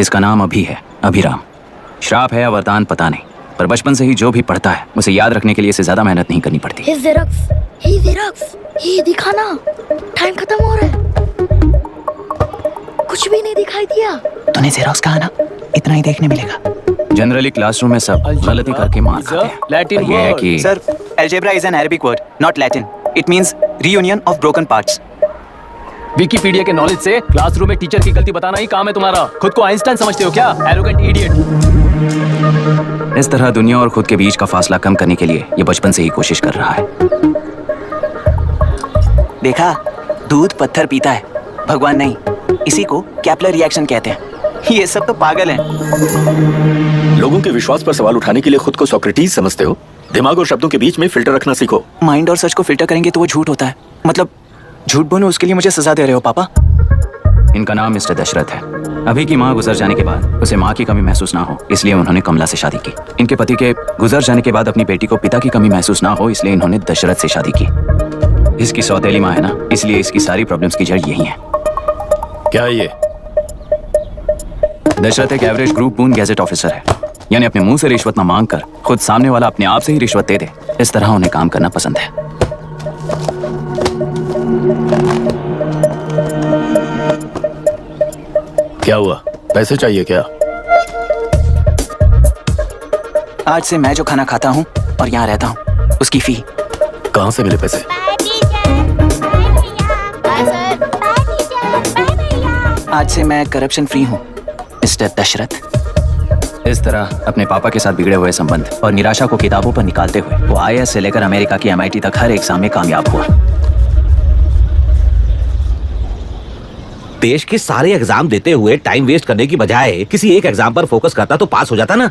इसका नाम अभी है, अभिराम। श्राप है या वरदान पता नहीं, पर बचपन से ही जो भी पढ़ता है उसे याद रखने के लिए इसे ज्यादा मेहनत नहीं करनी पड़ती। ये दिखा ना, टाइम खत्म हो रहा है। कुछ भी नहीं दिखाई दिया। तूने जेरोक्स कहा ना, इतना ही देखने मिलेगा। जनरली क्लासरूम में सब गलती करके मार खाते हैं। लैटिन ये है कि sir, algebra is an Arabic word, not Latin. It means reunion of broken parts. Wikipedia के नॉलेज से क्लासरूम में टीचर की गलती बताना ही काम है तुम्हारा। खुद को आइंस्टाइन समझते हो क्या? Arrogant idiot. इस तरह दुनिया और खुद के बीच का फासला कम करने के लिए ये बचपन से ही कोशिश कर रहा है। देखा, दूध पत्थर पीता है, भगवान नहीं। इसी को कैपलर रिएक्शन कहते हैं। ये सब तो पागल हैं। लोगों के विश्वास पर सवाल उठाने के लिए खुद को सोक्रेटिस समझते हो? दिमाग और शब्दों के बीच में फिल्टर रखना सीखो। माइंड और सच को फिल्टर करेंगे तो वो झूठ होता है। मतलब झूठ बोलो, उसके लिए मुझे सजा दे रहे हो पापा? इनका नाम मिस्टर दशरथ है। अभी की माँ गुजर जाने के बाद उसे माँ की कमी महसूस ना हो, इसलिए उन्होंने कमला से शादी की। इनके पति के गुजर जाने के बाद अपनी बेटी को पिता की कमी महसूस ना हो, इसलिए इन्होंने दशरथ से शादी की। इसकी सौतेली माँ है ना, इसलिए इसकी सारी प्रॉब्लम्स की जड़ यही है। क्या है ये? दशरथ एक एवरेज ग्रुप 1 गैजेट ऑफिसर है, यानी अपने मुंह से रिश्वत न मांग कर खुद सामने वाला अपने आप से ही रिश्वत दे दे, इस तरह उन्हें काम करना पसंद है। क्या हुआ? पैसे चाहिए क्या? आज से मैं जो खाना खाता हूँ और यहाँ रहता हूँ, उसकी फी। कहाँ से मिले पैसे? आज से मैं करप्शन फ्री हूँ, मिस्टर दशरथ। इस तरह अपने पापा के साथ बिगड़े हुए संबंध और निराशा को किताबों पर निकालते हुए वो IAS से लेकर अमेरिका की MIT तक हर एग्जाम में कामयाब हुआ। देश के सारे एग्जाम देते हुए टाइम वेस्ट करने की बजाय किसी एक एग्जाम पर फोकस करता तो पास हो जाता ना।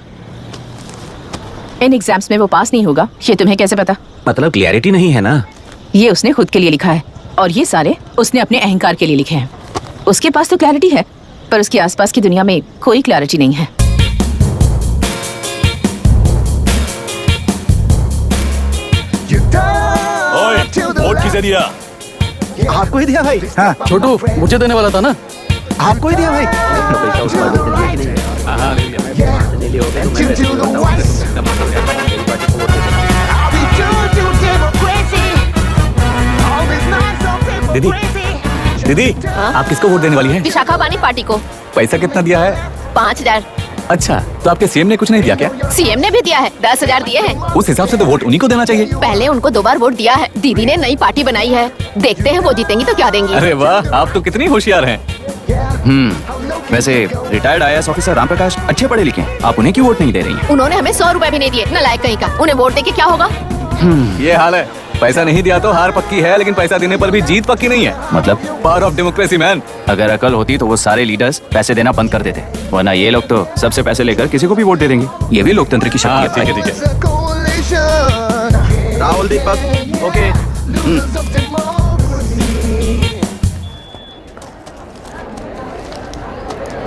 इन एग्जाम्स में वो पास नहीं होगा, ये तुम्हें कैसे पता? मतलब क्लियरिटी नहीं है ना। ये उसने खुद के लिए लिखा है और ये सारे उसने अपने अहंकार के लिए लिखे हैं। उसके पास तो क्लैरिटी है, पर उसके आसपास की दुनिया में कोई क्लैरिटी नहीं है। वोट किसे दिया? आपको ही दिया भाई। हाँ, छोटू मुझे देने वाला था ना। आपको ही दिया भाई। दीदी, दीदी, आप किसको वोट देने वाली हैं? विशाखा बानी पार्टी को। पैसा कितना दिया है? 5000। अच्छा, तो आपके सीएम ने कुछ नहीं दिया क्या? सीएम ने भी दिया है, 10,000 दिए हैं। उस हिसाब से तो वोट उन्हीं को देना चाहिए। पहले उनको 2 बार वोट दिया है। दीदी ने नई पार्टी बनाई है, देखते हैं वो जीतेंगी तो क्या देंगी। अरे वाह, आप तो कितनी होशियार हैं। वैसे retired IAS officer Ram Prakash अच्छे पढ़े लिखे हैं, आप उन्हें क्यों वोट नहीं दे रही हैं? उन्होंने हमें 100 रुपए भी नहीं दिए, नालायक कहीं का। उन्हें वोट देके क्या होगा? ये हाल है। पैसा नहीं दिया तो हार पक्की है, लेकिन पैसा देने पर भी जीत पक्की नहीं है। मतलब पावर ऑफ डेमोक्रेसी मैन। अगर अकल होती तो वो सारे लीडर्स पैसे देना बंद कर देते, वरना ये लोग तो सबसे पैसे लेकर किसी को भी वोट दे देंगे। ये भी लोकतंत्र की शक्ति है। ठीक है। राहुल दीपक, ओके।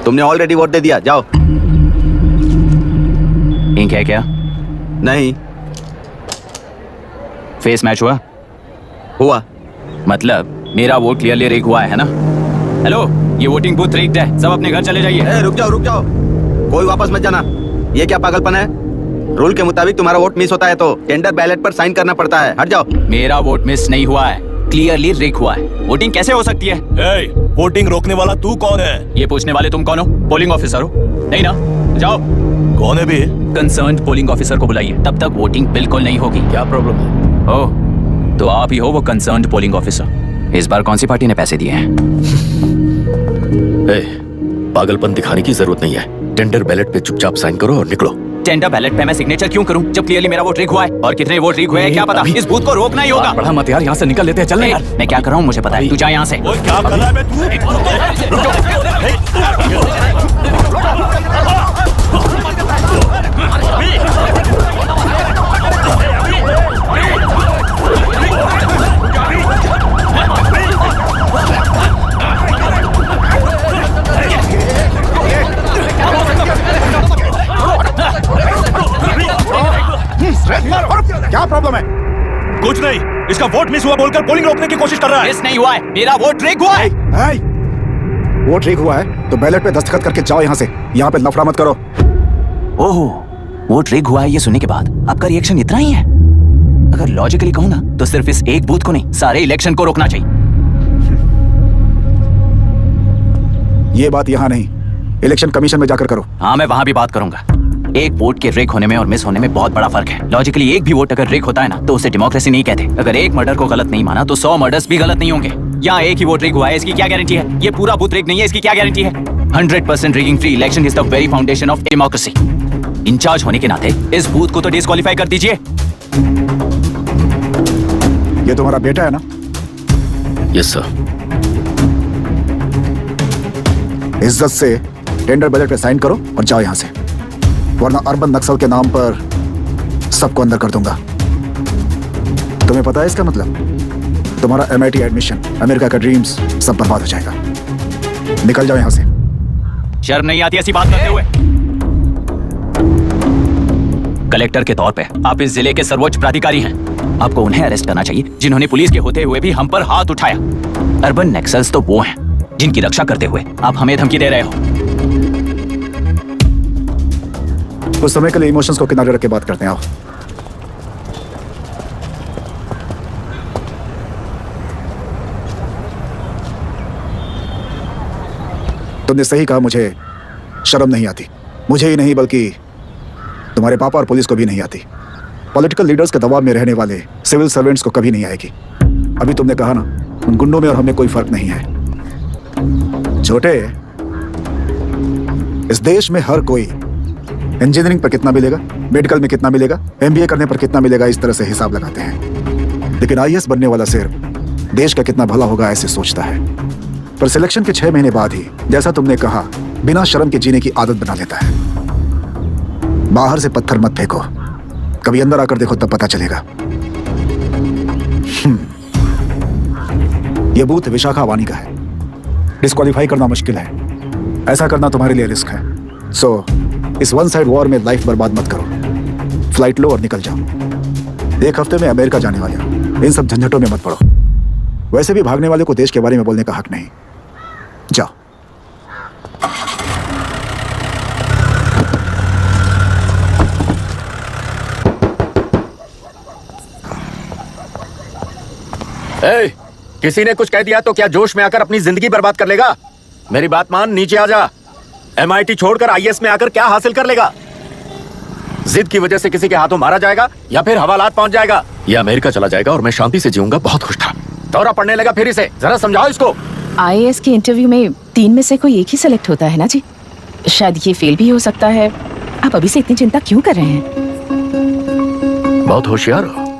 तुमने ऑलरेडी वोट दे दिया, जाओ। इंक है क्या? नहीं फेस मैच हुआ? हुआ। मतलब मेरा वोट क्लियरली रिग हुआ है ना? हेलो, ये वोटिंग बूथ रिग्ड है, सब अपने घर चले जाइए। रुक जाओ, कोई वापस मत जाना। ये क्या पागलपन है? रूल के मुताबिक तुम्हारा वोट मिस होता है तो टेंडर बैलेट पर साइन करना पड़ता है। हट जाओ। मेरा वोट मिस नहीं हुआ है, क्लियरली रिग हुआ है। वोटिंग कैसे हो सकती है? वोटिंग रोकने वाला तू कौन है? ये पूछने वाले तुम कौन हो? पोलिंग ऑफिसर हो? नहीं ना? जाओ। कौन है भी? कंसर्न्ड पोलिंग ऑफिसर को बुलाइए, तब तक वोटिंग बिल्कुल नहीं होगी। क्या प्रॉब्लम है? ओह, तो आप ही हो वो कंसर्न्ड पोलिंग ऑफिसर। इस बार कौन सी पार्टी ने पैसे दिए हैं? पागलपन दिखाने की जरूरत नहीं है। टेंडर बैलेट पे चुपचाप साइन करो और निकलो। टेंडर बैलेट पे मैं सिग्नेचर क्यों करूं जब क्लियरली मेरा वोट रिग हुआ है? और कितने वोट रिग हुए हैं क्या पता? इस बूथ को रोकना ही होगा। बड़ा मत यार, यहाँ से निकल लेते हैं। चल यार। मैं क्या कर रहा हूँ मुझे पता है, तू जा यहाँ से। क्या कर रहा है बे क्या प्रॉब्लम है? कुछ नहीं, इसका वोट मिस हुआ बोलकर पोलिंग रोकने की कोशिश कर रहा है। मिस नहीं हुआ है, मेरा वोट रिग हुआ है। वोट लीक हुआ है तो बैलेट पे दस्तखत करके जाओ यहाँ से। यहाँ पे लफड़ा मत करो। ओहो, वोट रिग हुआ है ये सुनने के बाद आपका रिएक्शन इतना ही है? अगर लॉजिकली कहूं ना तो सिर्फ इस एक बूथ को नहीं, सारे इलेक्शन को रोकना चाहिए। ये बात यहाँ नहीं, इलेक्शन कमीशन में जाकर करो। हाँ, मैं वहां भी बात करूंगा। एक वोट के रिग होने में और मिस होने में बहुत बड़ा फर्क है। लॉजिकली एक भी वोट अगर रिग होता है ना तो उसे डेमोक्रेसी नहीं कहते। अगर एक मर्डर को गलत नहीं माना तो 100 मर्डर्स भी गलत नहीं होंगे। यहाँ एक ही वोट रिग हुआ है, इसकी क्या गारंटी है? ये पूरा बूथ रिग नहीं है, इसकी क्या गारंटी है? 100% rigging free election is the very foundation of democracy. Incharge होने के नाते इस बूथ को तो डिस्क्वालीफाई कर दीजिए। ये तुम्हारा बेटा है ना? Yes sir. इज्जत से टेंडर बजट पे साइन करो और जाओ यहाँ से, वरना अर्बन नक्सल के नाम पर सबको अंदर कर दूंगा। तुम्हें पता है इसका मतलब? तुम्हारा MIT एडमिशन, अमेरिका का ड्रीम्स सब बर्बाद हो जाएगा। निकल जाओ यहाँ से। शर्म नहीं आती ऐसी बात करते हुए? कलेक्टर के तौर पे आप इस जिले के सर्वोच्च प्राधिकारी हैं। आपको उन्हें अरेस्ट करना चाहिए जिन्होंने पुलिस के होते हुए भी हम पर हाथ उठाया। अर्बन नक्सल्स तो वो हैं जिनकी रक्षा करते हुए आप हमें धमकी दे रहे हो। उस समय के लिए इमोशंस को किनारे रख के बात करते हैं। आओ। तुमने सही कहा, मुझे शर्म नहीं आती। मुझे ही नहीं बल्कि तुम्हारे पापा और पुलिस को भी नहीं आती। पॉलिटिकल लीडर्स के दबाव में रहने वाले सिविल सर्वेंट्स को कभी नहीं आएगी। अभी तुमने कहा ना, उन गुंडों में और हमें कोई फर्क नहीं है। छोटे, इस देश में हर कोई इंजीनियरिंग पर कितना मिलेगा, मेडिकल में कितना मिलेगा, MBA करने पर कितना मिलेगा, इस तरह से हिसाब लगाते हैं। लेकिन IAS बनने वाला सिर्फ देश का कितना भला होगा ऐसे सोचता है। पर सिलेक्शन के 6 महीने बाद ही, जैसा तुमने कहा, बिना शर्म के जीने की आदत बना लेता है। बाहर से पत्थर मत फेंको, कभी अंदर आकर देखो तब पता चलेगा। यह बूथ विशाखा वानी का है। डिस्क्वालीफाई करना मुश्किल है, ऐसा करना तुम्हारे लिए रिस्क है। सो इस वन साइड वॉर में लाइफ बर्बाद मत करो। फ्लाइट लो और निकल जाओ। 1 हफ्ते में अमेरिका जाने वाले हो, इन सब झंझटों में मत पड़ो। वैसे भी भागने वाले को देश के बारे में बोलने का हक नहीं। जाओ। ए, किसी ने कुछ कह दिया तो क्या जोश में आकर अपनी जिंदगी बर्बाद कर लेगा? मेरी बात मान, नीचे आ जा। MIT छोड़कर IAS में आकर क्या हासिल कर लेगा? जिद की वजह से किसी के हाथों मारा जाएगा या फिर हवालात पहुंच जाएगा या अमेरिका चला जाएगा और मैं शांति से जीऊंगा। बहुत खुश था। दौरा पड़ने लगा फिर इसे। जरा समझाओ इसको। IAS के इंटरव्यू में 3 में से कोई एक ही सेलेक्ट होता है ना जी? शायद ये फेल भी हो सकता है। आप अभी से इतनी चिंता क्यों कर रहे हैं? बहुत होशियार हो।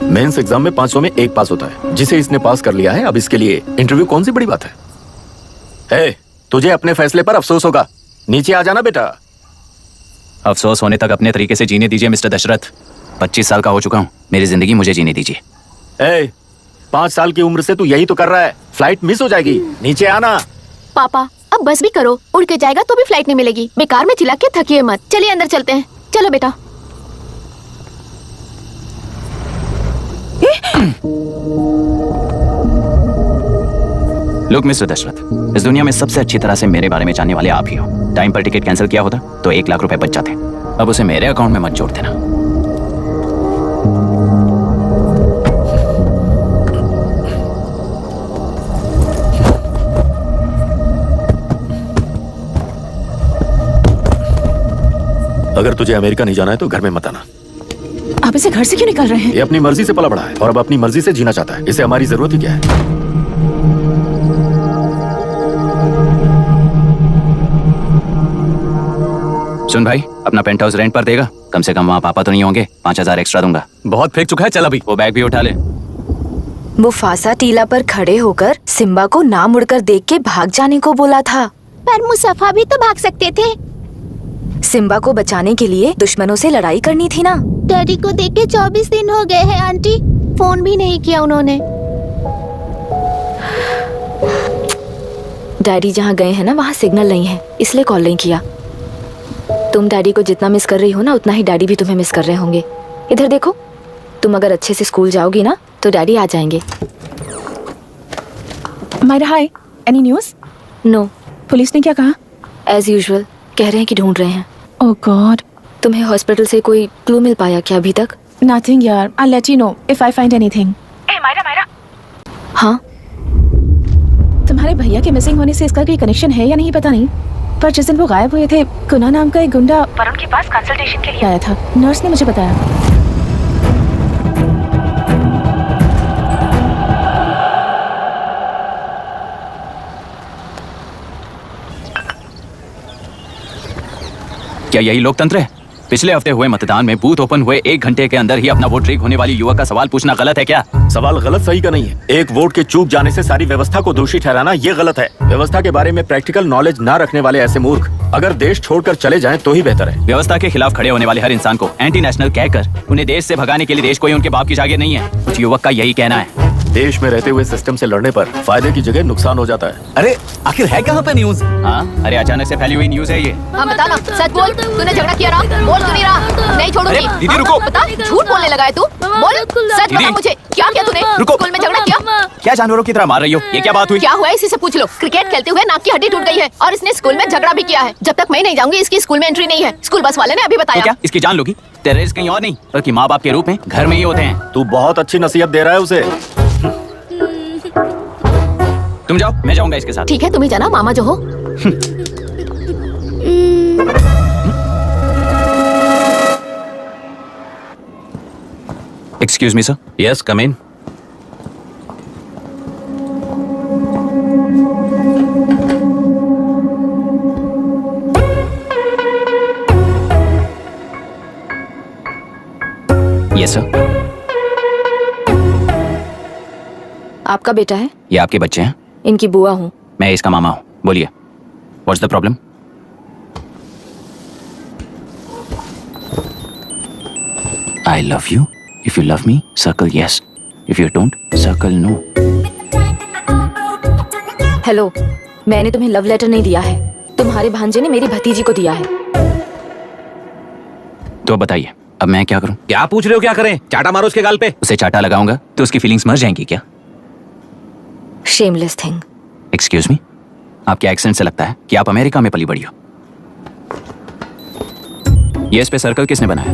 मेंस एग्जाम में 500 में 1 पास होता है, जिसे इसने पास कर लिया है। अब इसके लिए इंटरव्यू कौन सी बड़ी बात है? तुझे अपने फैसले पर अफसोस होगा। नीचे आ जाना बेटा। अफसोस होने तक अपने तरीके से जीने दीजिए मिस्टर दशरथ। 25 साल का हो चुका हूँ, मेरी जिंदगी मुझे जीने दीजिए। 5 साल की उम्र से तू यही तो कर रहा है। फ्लाइट मिस हो जाएगी, नीचे आना। पापा अब बस भी करो, उड़ के जाएगा तो भी फ्लाइट नहीं मिलेगी। बेकार में चिल्ला के थकिए मत। चलिए अंदर चलते हैं। चलो बेटा। लुक मिस्टर दशरथ, इस दुनिया में सबसे अच्छी तरह से मेरे बारे में जानने वाले आप ही हो। टाइम पर टिकट कैंसिल किया होता तो 1 लाख रुपए बच जाते। अब उसे मेरे अकाउंट में मत जोड़ देना। अगर तुझे अमेरिका नहीं जाना है तो घर में मत आना। आप इसे घर से क्यों निकाल रहे हैं? ये अपनी मर्जी से पला बड़ा है और अब अपनी मर्जी से जीना चाहता है। इसे हमारी जरूरत ही क्या है? सुन भाई, अपना पेंट हाउस रेंट पर देगा? कम से कम वहाँ पापा तो नहीं होंगे। 5000 एक्स्ट्रा दूंगा। बहुत फेंक चुका है, चल अभी। वो बैग भी उठा ले। मुफासा टीला पर खड़े होकर सिम्बा को ना मुड़कर देख के भाग जाने को बोला था। पर मुसफा भी तो भाग सकते थे। सिम्बा को बचाने के लिए दुश्मनों से लड़ाई करनी थी ना। डैडी को देख के 24 दिन हो गए हैं आंटी। फोन भी नहीं किया उन्होंने। डैडी जहाँ गए हैं ना, वहाँ सिग्नल नहीं है, इसलिए कॉल नहीं किया। तुम डैडी को जितना मिस कर रही हो ना, उतना ही डैडी भी तुम्हें मिस कर रहे होंगे। इधर देखो, तुम अगर अच्छे से स्कूल जाओगी ना तो डैडी आ जाएंगे। Myra, hi. Any news? No, police ने क्या कहा? एज यूजुअल कह रहे हैं कि ढूंढ रहे हैं। ओह गॉड। तुम्हें हॉस्पिटल से कोई क्लू मिल पाया क्या अभी तक? नथिंग यार, I let you know if I find anything. हाँ, तुम्हारे भैया के मिसिंग होने से इसका कोई कनेक्शन है या नहीं पता नहीं, पर जिस दिन वो गायब हुए थे कुना नाम का एक गुंडा वरुण के पास कंसल्टेशन के लिए आया था। नर्स ने मुझे बताया। क्या यही लोकतंत्र है? पिछले हफ्ते हुए मतदान में बूथ ओपन हुए 1 घंटे के अंदर ही अपना वोट लीक होने वाली युवक का सवाल पूछना गलत है क्या? सवाल गलत सही का नहीं है। एक वोट के चूक जाने से सारी व्यवस्था को दोषी ठहराना ये गलत है। व्यवस्था के बारे में प्रैक्टिकल नॉलेज ना रखने वाले ऐसे मूर्ख अगर देश छोड़कर चले जाएं तो ही बेहतर है। व्यवस्था के खिलाफ खड़े होने वाले हर इंसान को एंटी नेशनल कहकर उन्हें देश से भगाने के लिए देश कोई उनके बाप की जागीर नहीं है। उस युवक का यही कहना है। देश में रहते हुए सिस्टम से लड़ने पर फायदे की जगह नुकसान हो जाता है। अरे आखिर है कहाँ पे न्यूज? हाँ, अरे अचानक से फैली हुई न्यूज है ये। हाँ बता ना, सच बोल, तूने झगड़ा किया ना? बोल क्यों नहीं रहा? नहीं छोड़ूंगी। दीदी रुको। बता, झूठ बोलने लगा है तू? बोल, सच बता मुझे, क्या किया तूने? रुको। स्कूल में झगड़ा किया? क्या जानवरों की तरह मार रही हो? ये क्या बात हुई? क्या हुआ है इसी से पूछ लो। क्रिकेट खेलते हुए नाक की हड्डी टूट गई है और इसने स्कूल में झगड़ा भी किया है। जब तक मैं नहीं जाऊंगी इसकी स्कूल में एंट्री नहीं है। स्कूल बस वाले ने अभी तो बताया। क्या इसकी जान लोगी? टेररिस्ट कहीं और नहीं बल्कि माँ बाप के रूप में घर में ही होते हैं। तू बहुत अच्छी नसीहत दे रहा है उसे। तुम जाओ, मैं जाऊंगा इसके साथ। ठीक है, तुम ही जाना, मामा जो हो। Excuse me sir. Yes, come in. Yes sir. आपका बेटा है? ये आपके बच्चे हैं? इनकी बुआ हूँ। मैं इसका मामा हूँ। बोलिए, what's the problem? I love you. If you love me, circle yes. If you don't, circle no. Hello, मैंने तुम्हें लव लेटर नहीं दिया है। तुम्हारे भांजे ने मेरी भतीजी को दिया है। तो अब बताइए, अब मैं क्या करूं? क्या पूछ रहे हो? क्या करें? चाटा मारो उसके गाल पे। उसे चाटा लगाऊंगा तो उसकी फीलिंग्स मर जाएंगी क्या? Shameless thing. एक्सक्यूज मी, आपके एक्सेंट से लगता है कि आप अमेरिका में पली बड़ी हो। ये इस पे सर्कल किसने बनाया?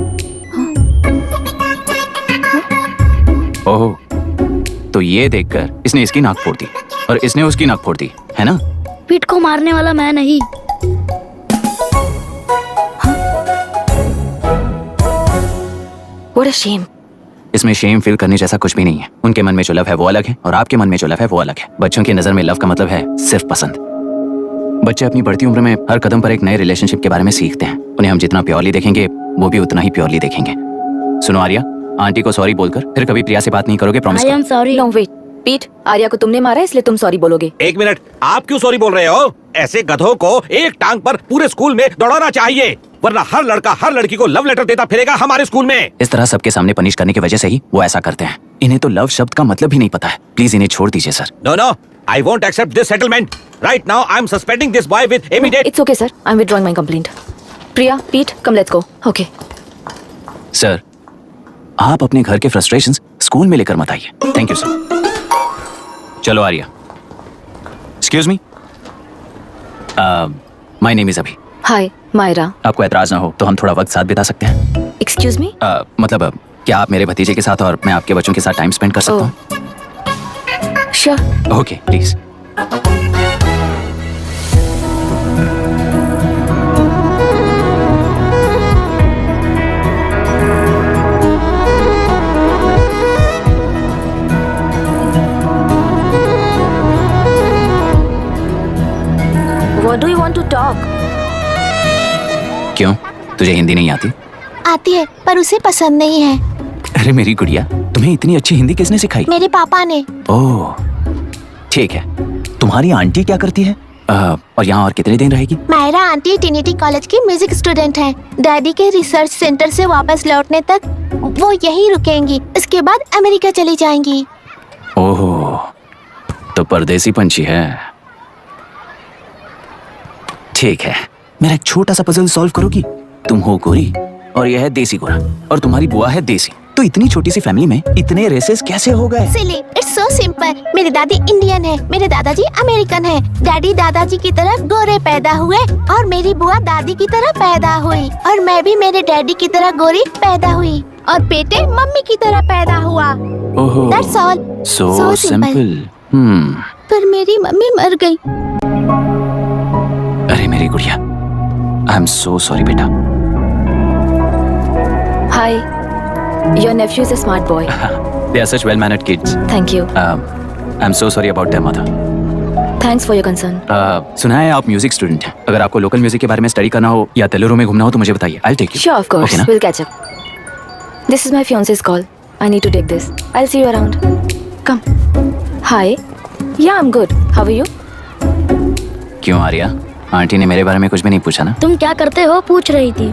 ओह, तो ये देखकर इसने इसकी नाक फोड़ दी और इसने उसकी नाक फोड़ दी, है ना? पीठ को मारने वाला मैं नहीं। What a shame. इसमें शेम फील करने जैसा कुछ भी नहीं है। उनके मन में जो लव है वो अलग है और आपके मन में जो लव है वो अलग है। बच्चों की नजर में लव का मतलब है सिर्फ पसंद। बच्चे अपनी बढ़ती उम्र में हर कदम पर एक नए रिलेशनशिप के बारे में सीखते हैं। उन्हें हम जितना प्योरली देखेंगे वो भी उतना ही प्योरली देखेंगे। सुनो आर्या, आंटी को सॉरी बोलकर फिर कभी प्रिया से बात नहीं करोगे, प्रॉमिस करो। सॉरी। नो वेट, पीट, आर्या को तुमने मारा इसलिए तुम सॉरी बोलोगे। एक मिनट, आप क्यों सॉरी बोल रहे हो? ऐसे गधों को एक टांग पर पूरे स्कूल में दौड़ाना चाहिए, वरना हर लड़का हर लड़की को लव लेटर देता फिरेगा हमारे स्कूल में। इस तरह सबके सामने पनिश करने की वजह से ही वो ऐसा करते हैं। इन्हें तो लव शब्द का मतलब ही नहीं पता है। प्लीज इन्हें छोड़ दीजिए sir. No no, I won't accept this settlement. Right now, I'm suspending this boy with immediate. It's okay, sir. I'm withdrawing my complaint. Priya, Pete, come let's go. Okay. Sir, आप अपने घर के frustrations school में लेकर मत आइए। Thank you sir. चलो Arya. Excuse me, my name is Abhi. Hi, Myra. आपको एतराज ना हो तो हम थोड़ा वक्त साथ बिता सकते हैं? Excuse me? मतलब क्या आप मेरे भतीजे के साथ और मैं आपके बच्चों के साथ टाइम स्पेंड कर सकता हूँ? Sure. Okay, please. What do you want to talk? क्यों, तुझे हिंदी नहीं आती? आती है पर उसे पसंद नहीं है। अरे मेरी गुड़िया, तुम्हें इतनी अच्छी हिंदी किसने सिखाई? मेरे पापा ने। ओह, ठीक है। तुम्हारी आंटी क्या करती है और यहाँ और कितने दिन रहेगी? मायरा आंटी ट्रिनिटी कॉलेज की म्यूजिक स्टूडेंट हैं। डैडी के रिसर्च सेंटर से वापस लौटने तक वो यहीं रुकेंगी। इसके बाद अमेरिका चली जाएंगी। ओह, तो परदेसी पंछी है। ठीक है, मेरा एक छोटा सा पजल सॉल्व करोगी? तुम हो गोरी और यह है देसी गोरा और तुम्हारी बुआ है देसी। तो इतनी छोटी सी फैमिली में इतने रेसेस कैसे हो गए? सिली, इट्स सो सिंपल। मेरी दादी इंडियन है, मेरे दादाजी अमेरिकन है। डैडी दादाजी की तरह गोरे पैदा हुए और मेरी बुआ दादी की तरह पैदा हुई, और मैं भी मेरे डैडी की तरह गोरी पैदा हुई, और बेटे मम्मी की तरह पैदा हुआ। ओहो, That's all. so So simple. पर मेरी मम्मी मर गई। अरे मेरी गुड़िया, आई एम सो सॉरी बेटा। Hi, your nephew is a smart boy. They are such well-mannered kids. Thank you. I'm so sorry about their mother. Thanks for your concern. सुना है आप म्यूजिक स्टूडेंट हैं। अगर आपको लोकल म्यूजिक के बारे में स्टडी करना हो या तेलुरु में घूमना हो तो मुझे बताइए। I'll take you. Sure, of course. Okay ना? We'll catch up. This is my fiance's call. I need to take this. I'll see you around. Come. Hi. Yeah, I'm good. How are you? क्यों Arya? Aunty ने मेरे बारे में कुछ भी नहीं पूछा ना? तुम क्या करते हो पूछ रही थी।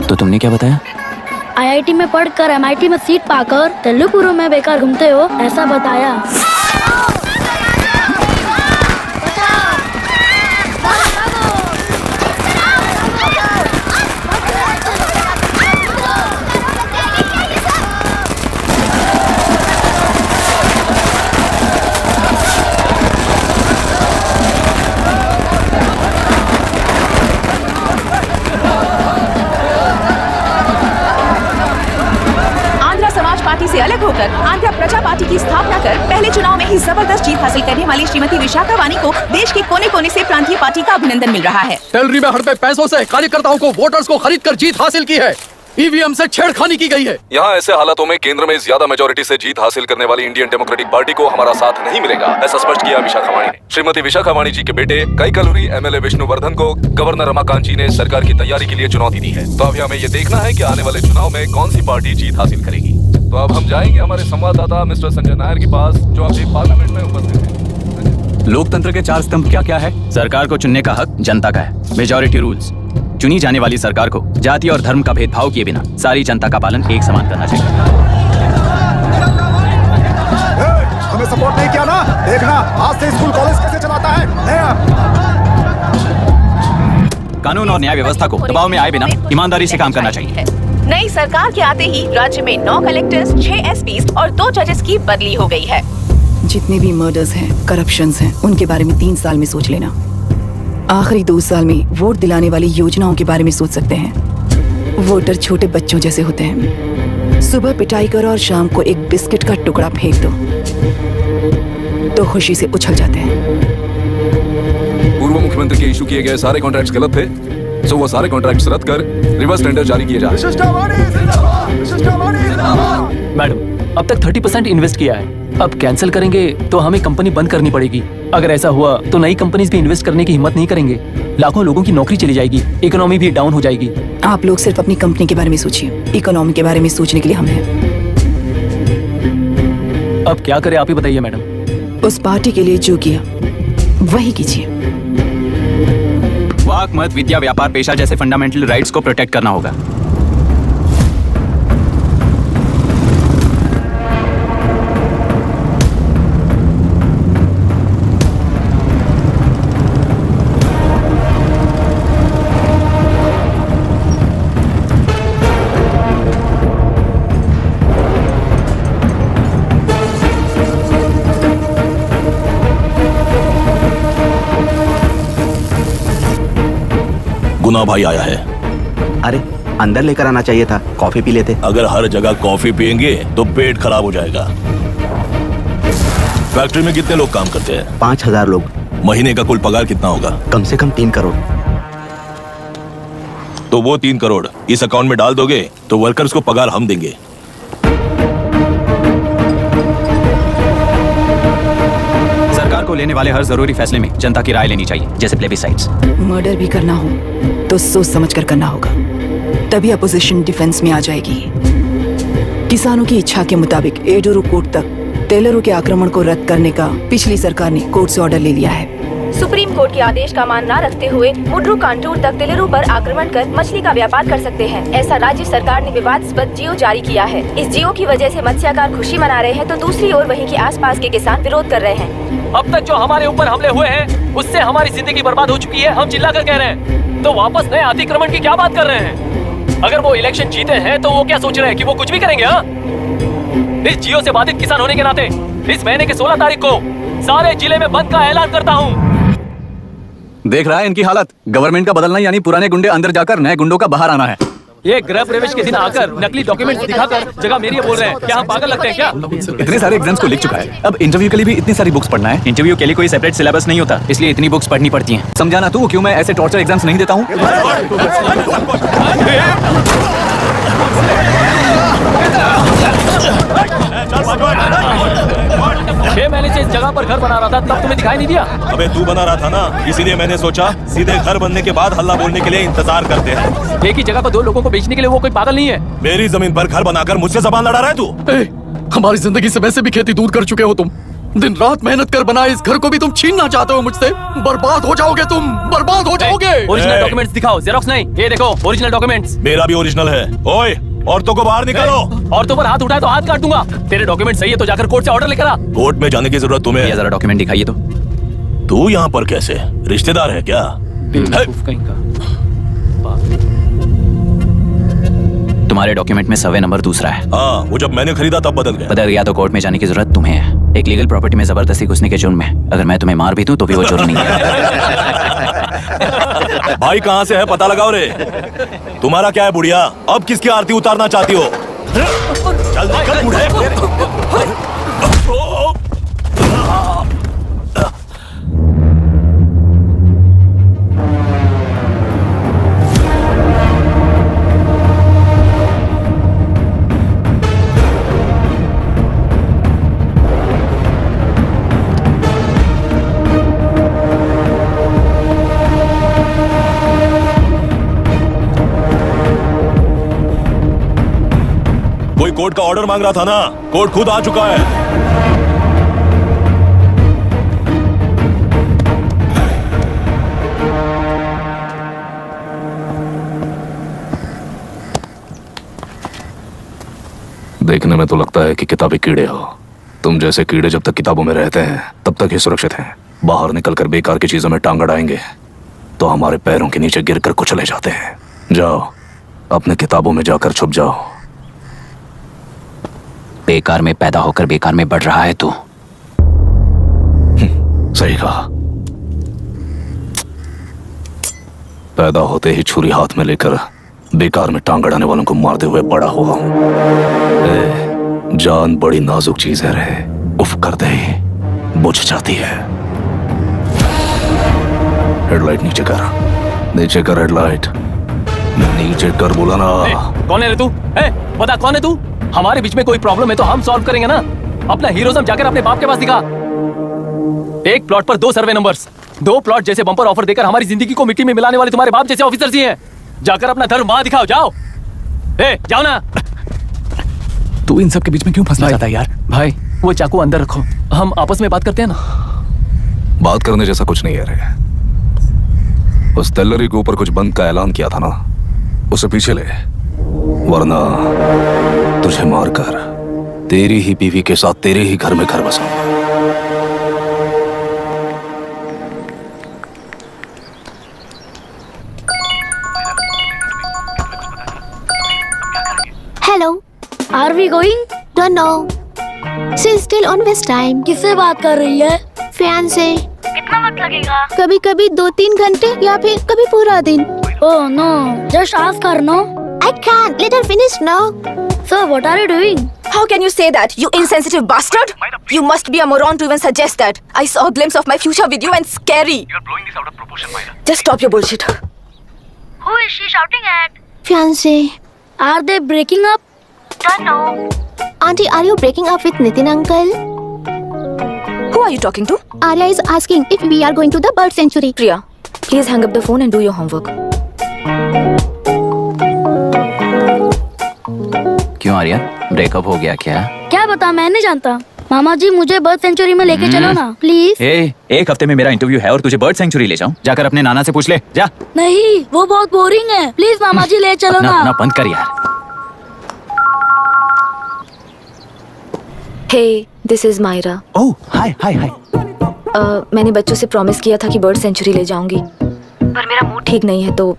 तो तुमने क्या बताया? आईआईटी में पढ़कर एमआईटी में सीट पाकर तेलुगु में बेकार घूमते हो ऐसा बताया। से अलग होकर आंध्र प्रजा पार्टी की स्थापना कर पहले चुनाव में ही जबरदस्त जीत हासिल करने वाली श्रीमती विशाखा वानी को देश के कोने कोने से प्रांतीय पार्टी का अभिनंदन मिल रहा है। टेलरी में हड़पे पैसों से कार्यकर्ताओं को वोटर्स को खरीद कर जीत हासिल की है। ईवीएम से छेड़खानी की गई है। यहाँ ऐसे हालातों में केंद्र में ज्यादा मेजोरिटी से जीत हासिल करने वाली इंडियन डेमोक्रेटिक पार्टी को हमारा साथ नहीं मिलेगा, ऐसा स्पष्ट किया विशाखा वाणी ने। श्रीमती विशाखा वाणी जी के बेटे कैकलूरी एमएलए विष्णुवर्धन को गवर्नर रमाकांत जी ने सरकार की तैयारी के लिए चुनौती दी है। तो अभी हमें ये देखना है कि आने वाले चुनाव में कौन सी पार्टी जीत हासिल करेगी। तो अब हम जाएंगे हमारे संवाददाता मिस्टर संजय नायर के पास, जो अभी पार्लियामेंट में उपस्थित है। लोकतंत्र के 4 स्तंभ क्या क्या है? सरकार को चुनने का हक जनता का है। Majority rules. चुनी जाने वाली सरकार को जाति और धर्म का भेदभाव किए बिना सारी जनता का पालन एक समान करना चाहिए। हमें सपोर्ट नहीं किया ना, देखना आज से स्कूल कॉलेज कैसे चलाता है। कानून और न्याय व्यवस्था को दबाव में आए बिना ईमानदारी से काम करना चाहिए। नई सरकार के आते ही राज्य में 9 कलेक्टर्स, 6 एसपीज और 2 जजेस की बदली हो गई है। जितने भी मर्डर्स हैं, करप्शंस हैं, उनके बारे में 3 साल में सोच लेना। आखिरी 2 साल में वोट दिलाने वाली योजनाओं के बारे में सोच सकते हैं। वोटर छोटे बच्चों जैसे होते हैं। सुबह पिटाई करो और शाम को एक बिस्किट का टुकड़ा फेंक दो तो खुशी से उछल जाते हैं। पूर्व मुख्यमंत्री के इशू किए गए सारे कॉन्ट्रैक्ट्स गलत थे, सो वो सारे कॉन्ट्रैक्ट्स रद्द कर रिवर्स टेंडर जारी किए जा रहे हैं। मैडम, अब तक 30% इन्वेस्ट किया है, अब कैंसिल करेंगे तो हमें कंपनी बंद करनी पड़ेगी। अगर ऐसा हुआ तो नई कंपनीज भी इन्वेस्ट करने की हिम्मत नहीं करेंगे। लाखों लोगों की नौकरी चली जाएगी, इकोनॉमी भी डाउन हो जाएगी। आप लोग सिर्फ अपनी कंपनी के बारे में सोचिए, इकोनॉमी के बारे में सोचने के लिए हम हैं। अब क्या करें आप ही बताइए मैडम। उस पार्टी के लिए जो किया वही कीजिए। वाक, मत, विद्या, व्यापार, पेशा जैसे फंडामेंटल राइट्स को प्रोटेक्ट करना होगा। गुना भाई आया है। अरे अंदर लेकर आना चाहिए था, कॉफी पी लेते। अगर हर जगह कॉफी पियेंगे तो पेट खराब हो जाएगा। फैक्ट्री में कितने लोग काम करते हैं? 5000 लोग। महीने का कुल पगार कितना होगा? कम से कम 3 करोड़। तो वो 3 करोड़ इस अकाउंट में डाल दोगे तो वर्कर्स को पगार हम देंगे। सरकार को लेने वाले हर जरूरी फैसले में जनता की राय लेनी चाहिए, जैसे प्लेबिसाइट्स। मर्डर भी करना हो तो सोच समझ कर करना होगा, तभी अपोजिशन डिफेंस में आ जाएगी। किसानों की इच्छा के मुताबिक एडोरू कोर्ट तक टेलरों के आक्रमण को रद्द करने का पिछली सरकार ने कोर्ट से ऑर्डर ले लिया है। सुप्रीम कोर्ट के आदेश का मान न रखते हुए मुड्रू कांटूर तक टेलरों पर आक्रमण कर मछली का व्यापार कर सकते हैं, ऐसा राज्य सरकार ने विवादास्पद जियो जारी किया है। इस जियो की वजह से मत्स्यकार खुशी मना रहे हैं तो दूसरी ओर वहीं के आसपास के किसान विरोध कर रहे हैं। अब तक जो हमारे ऊपर हमले हुए हैं उससे हमारी जिंदगी बर्बाद हो चुकी है, हम चिल्लाकर कह रहे हैं, तो वापस नए अतिक्रमण की क्या बात कर रहे हैं? अगर वो इलेक्शन जीते हैं तो वो क्या सोच रहे हैं कि वो कुछ भी करेंगे? हाँ, इस जियो से बाधित किसान होने के नाते इस महीने के 16 तारीख को सारे जिले में बंद का ऐलान करता हूँ। देख रहा है इनकी हालत। गवर्नमेंट का बदलना यानी पुराने गुंडे अंदर जाकर नए गुंडों का बाहर आना है। ये गृह प्रवेश के दिन आकर नकली डॉक्यूमेंट दिखाकर जगह मेरी है बोल रहे हैं। क्या हम पागल लगते हैं क्या? इतने सारे एग्जाम्स को लिख चुका है, अब इंटरव्यू के लिए भी इतनी सारी बुक्स पढ़ना है। इंटरव्यू के लिए कोई सेपरेट सिलेबस नहीं होता, इसलिए इतनी बुक्स पढ़नी पड़ती हैं। समझाना तू क्यों मैं ऐसे टॉर्चर एग्जाम्स नहीं देता हूँ। 6 महीने से इस जगह पर घर बना रहा था, तब तुम्हें दिखाई नहीं दिया? अबे तू बना रहा था ना, इसीलिए मैंने सोचा सीधे घर बनने के बाद हल्ला बोलने के लिए इंतजार करते हैं। एक ही जगह पर 2 लोगों को बेचने के लिए वो कोई पागल नहीं है। मेरी जमीन पर घर बनाकर मुझसे जबान लड़ा रहा है तू? हमारी जिंदगी से वैसे भी खेती दूर कर चुके हो तुम। दिन रात मेहनत कर बनाए इस घर को भी तुम छीनना चाहते हो मुझसे। बर्बाद हो जाओगे तुम, बर्बाद हो जाओगे। ओरिजिनल डॉक्यूमेंट्स दिखाओ, जेरॉक्स नहीं। ये देखो ओरिजिनल डॉक्यूमेंट्स। मेरा भी ओरिजिनल है। ओए, औरतों को बाहर निकालो। औरतों पर हाथ उठाए तो हाथ काट दूंगा। तेरे डॉक्यूमेंट सही है तो जाकर कोर्ट से ऑर्डर लेकर आ। कोर्ट में जाने की जरूरत तुम्हें? ये जरा डॉक्यूमेंट दिखाइए तो। तू यहाँ पर कैसे? रिश्तेदार है क्या? तुम्हारे डॉक्यूमेंट में सर्वे नंबर दूसरा है। हाँ, वो जब मैंने खरीदा तब बदल गया तो कोर्ट में जाने की जरूरत तुम्हें है। एक लीगल प्रॉपर्टी में जबरदस्ती घुसने के जुर्म में अगर मैं तुम्हें मार भी दूं तो भी वो जुर्म नहीं है। भाई कहाँ से है पता लगाओ रे। तुम्हारा क्या है बुढ़िया? अब किसकी आरती उतारना चाहती हो? चल निकल बूढ़े। कोई कोर्ट का ऑर्डर मांग रहा था ना, कोर्ट खुद आ चुका है। देखने में तो लगता है कि किताबी कीड़े हो। तुम जैसे कीड़े जब तक किताबों में रहते हैं तब तक ही सुरक्षित हैं। बाहर निकलकर बेकार की चीजों में टांग अड़ाएंगे तो हमारे पैरों के नीचे गिरकर कुचले जाते हैं। जाओ, अपने किताबों में जाकर छुप जाओ। बेकार में पैदा होकर बेकार में बढ़ रहा है तू। सही कहा। पैदा होते ही छुरी हाथ में लेकर बेकार में टांग अड़ाने वालों को मारते हुए बड़ा हुआ हूं। जान बड़ी नाजुक चीज है रे, उफ करते ही बुझ जाती है। हेडलाइट नीचे कर, नीचे कर हेडलाइट, नीचे कर। बोला ना। कौन है रे तू? बता कौन है तू? हमारे बीच में कोई प्रॉब्लम है तो हम सॉल्व करेंगे ना। अपना हीरोइज्म जाकर अपने बाप के पास दिखा। एक प्लॉट पर 2 सर्वे नंबर्स, 2 प्लॉट जैसे बम्पर ऑफर देकर हमारी जिंदगी को मिट्टी में मिलाने वाले तुम्हारे बाप जैसे ऑफिसर्स ही हैं। जाकर अपना धर्म वहां दिखाओ। जाओ, जाओ ना। तू इन सब के बीच में क्यों फंसना चाहता है यार? भाई वो चाकू अंदर रखो, हम आपस में बात करते हैं ना। बात करने जैसा कुछ नहीं है रे। उस तेलरी के ऊपर कुछ बंद का ऐलान किया था ना, उसे पीछे ले, वरना तुझे मारकर तेरी ही बीवी के साथ तेरे ही घर में घर बसाऊंगा। Hello, are we going? Don't know, she is still on waste time. किससे बात कर रही है? फैन से। कितना वक्त लगेगा? कभी कभी 2-3 घंटे या फिर कभी पूरा दिन। Oh no, just ask her no. I can't. Let her finish now. Sir, what are you doing? How can you say that, you insensitive bastard? You must be a moron to even suggest that. I saw a glimpse of my future with you and scary. You're blowing this out of proportion, Myra. Just stop your bullshit. Who is she shouting at? Fiancé. Are they breaking up? Don't know. Auntie, are you breaking up with Nitin uncle? Who are you talking to? Arya is asking if we are going to the bird sanctuary. Priya, please hang up the phone and do your homework. क्यों Arya, breakup हो गया क्या? क्या बता, मैं नहीं जानता। मामा जी मुझे बर्ड सेंचुरी में लेके चलो ना प्लीज। एक हफ्ते में मेरा इंटरव्यू है और तुझे बर्ड सेंचुरी ले जाऊं? जाकर अपने नाना से पूछ ले जा। नहीं, वो बहुत बोरिंग है। प्लीज मामा जी ले चलो ना। ना बंद कर यार। Hey, this is Myra. ओह, हाय हाय हाय। मैंने बच्चों से प्रॉमिस किया था कि बर्ड सेंचुरी ले जाऊंगी, पर मेरा मूड ठीक नहीं है, तो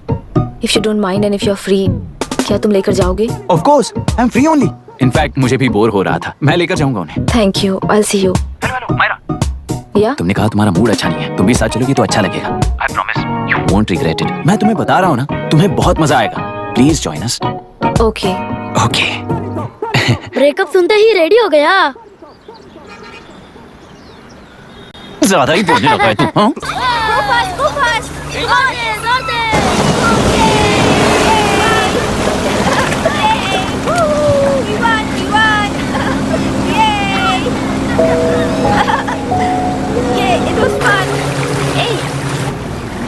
if you don't mind and if you're free, क्या तुम लेकर जाओगे? Of course, I am free only. In fact मुझे भी बोर हो रहा था, मैं लेकर जाऊंगा उन्हें। Thank you, I see you. या तुमने कहा तुम्हारा मूड अच्छा नहीं है, तुम भी साथ चलोगी तो अच्छा लगेगा। I promise you won't regret it. मैं तुम्हें बता रहा हूँ ना, तुम्हें बहुत मजा आएगा। Please join us. Okay okay. Breakup सुनते ही रेडी हो गया। ज्यादा ही बोलने लगा है तू। हाँ?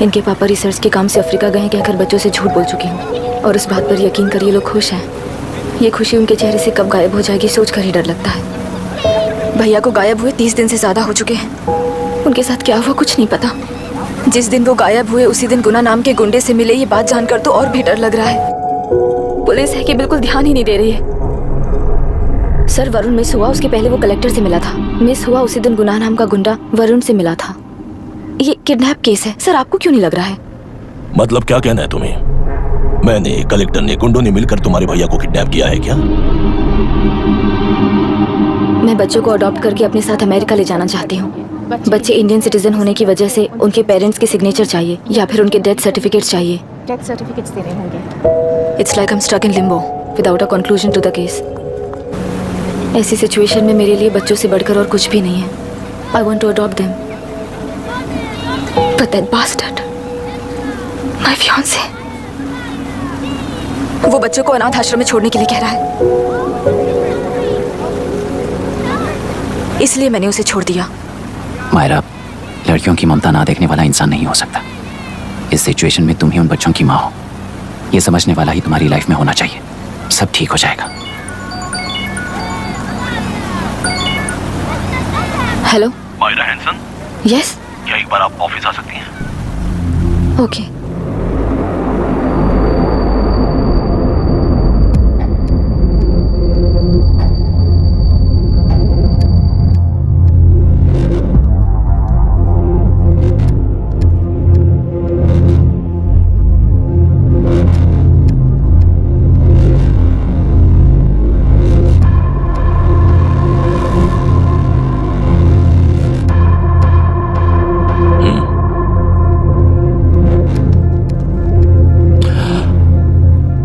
इनके पापा रिसर्च के काम से अफ्रीका गए कहकर बच्चों से झूठ बोल चुकी हूँ, और उस बात पर यकीन कर ये लोग खुश हैं। ये खुशी उनके चेहरे से कब गायब हो जाएगी सोचकर ही डर लगता है। भैया को गायब हुए 30 दिन से ज्यादा हो चुके हैं। उनके साथ क्या हुआ कुछ नहीं पता। जिस दिन वो गायब हुए उसी दिन गुना नाम के गुंडे से मिले, ये बात जानकर तो और भी डर लग रहा है। पुलिस है कि बिल्कुल ध्यान ही नहीं दे रही है। सर वरुण मिस हुआ, उसके पहले वो कलेक्टर से मिला था। मिस हुआ उसी दिन गुना नाम का गुंडा वरुण से मिला था। ये किडनैप केस है सर, आपको क्यों नहीं लग रहा है? मतलब क्या कहना है तुम्हें? मैंने, कलेक्टर ने, गुंडों ने मिलकर तुम्हारे भैया को किडनैप किया है क्या? मैं बच्चों को अडॉप्ट करके अपने साथ अमेरिका ले जाना चाहती हूँ। बच्चे इंडियन सिटीजन होने की वजह से उनके पेरेंट्स के सिग्नेचर चाहिए या फिर उनके डेथ सर्टिफिकेट्स चाहिए। डेथ सर्टिफिकेट्स देने होंगे। It's like I am stuck in limbo without a conclusion to the case. ऐसी सिचुएशन में मेरे लिए बच्चों से बढ़कर और कुछ भी नहीं है। I want to adopt them, but that bastard, my fiance, वो बच्चों को अनाथ आश्रम में छोड़ने के लिए कह रहा है। इसलिए मैंने उसे छोड़ दिया। मायरा, लड़कियों की ममता ना देखने वाला इंसान नहीं हो सकता। इस सिचुएशन में तुम ही उन बच्चों की माँ हो, ये समझने वाला ही तुम्हारी लाइफ में होना चाहिए। सब ठीक हो जाएगा। हेलो मायरा हैंसन, यस, क्या एक बार आप ऑफिस आ सकती हैं? ओके।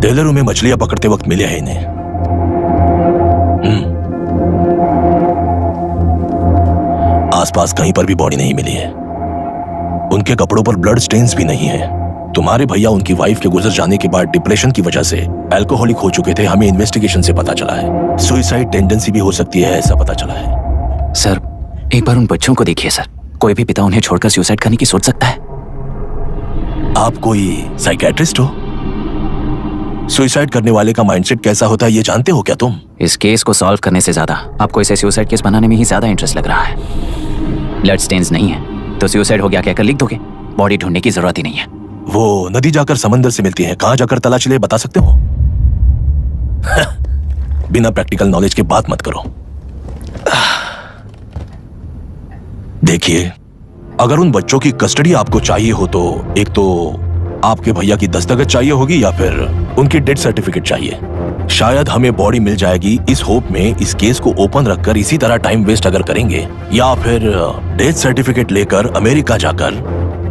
टेलरों में मछलियां पकड़ते वक्त मिले हैं इन्हें। आसपास कहीं पर भी बॉडी नहीं मिली है। उनके कपड़ों पर ब्लड स्टेन्स भी नहीं है। तुम्हारे भैया उनकी वाइफ के गुजर जाने के बाद डिप्रेशन की वजह से अल्कोहलिक हो चुके थे। हमें इन्वेस्टिगेशन से पता चला है सुसाइड टेंडेंसी भी हो सकती है, ऐसा पता चला है। सर, एक बार उन बच्चों को देखिए सर। कोई भी पिता उन्हें छोड़कर सुसाइड करने की सोच सकता है? आप कोई साइकियाट्रिस्ट हो? सुसाइड करने वाले का माइंडसेट कैसा होता है ये जानते हो क्या तुम? इस केस को सॉल्व करने से ज्यादा आपको इसे सुसाइड केस बनाने में ही ज्यादा इंटरेस्ट लग रहा है। ब्लड स्टेन्स नहीं है तो सुसाइड हो गया कहकर लिख दोगे। बॉडी ढूंढने की जरूरत ही नहीं है। वो नदी जाकर समंदर से मिलती है, कहां जाकर तलाश ले बता सकते हो? बिना प्रैक्टिकल नॉलेज के बात मत करो। देखिए, अगर उन बच्चों की कस्टडी आपको चाहिए हो तो एक तो आपके भैया की दस्तखत चाहिए होगी या फिर उनकी डेथ सर्टिफिकेट चाहिए। शायद हमें बॉडी मिल जाएगी इस होप में इस केस को ओपन रखकर इसी तरह टाइम वेस्ट अगर करेंगे, या फिर डेथ सर्टिफिकेट लेकर अमेरिका जाकर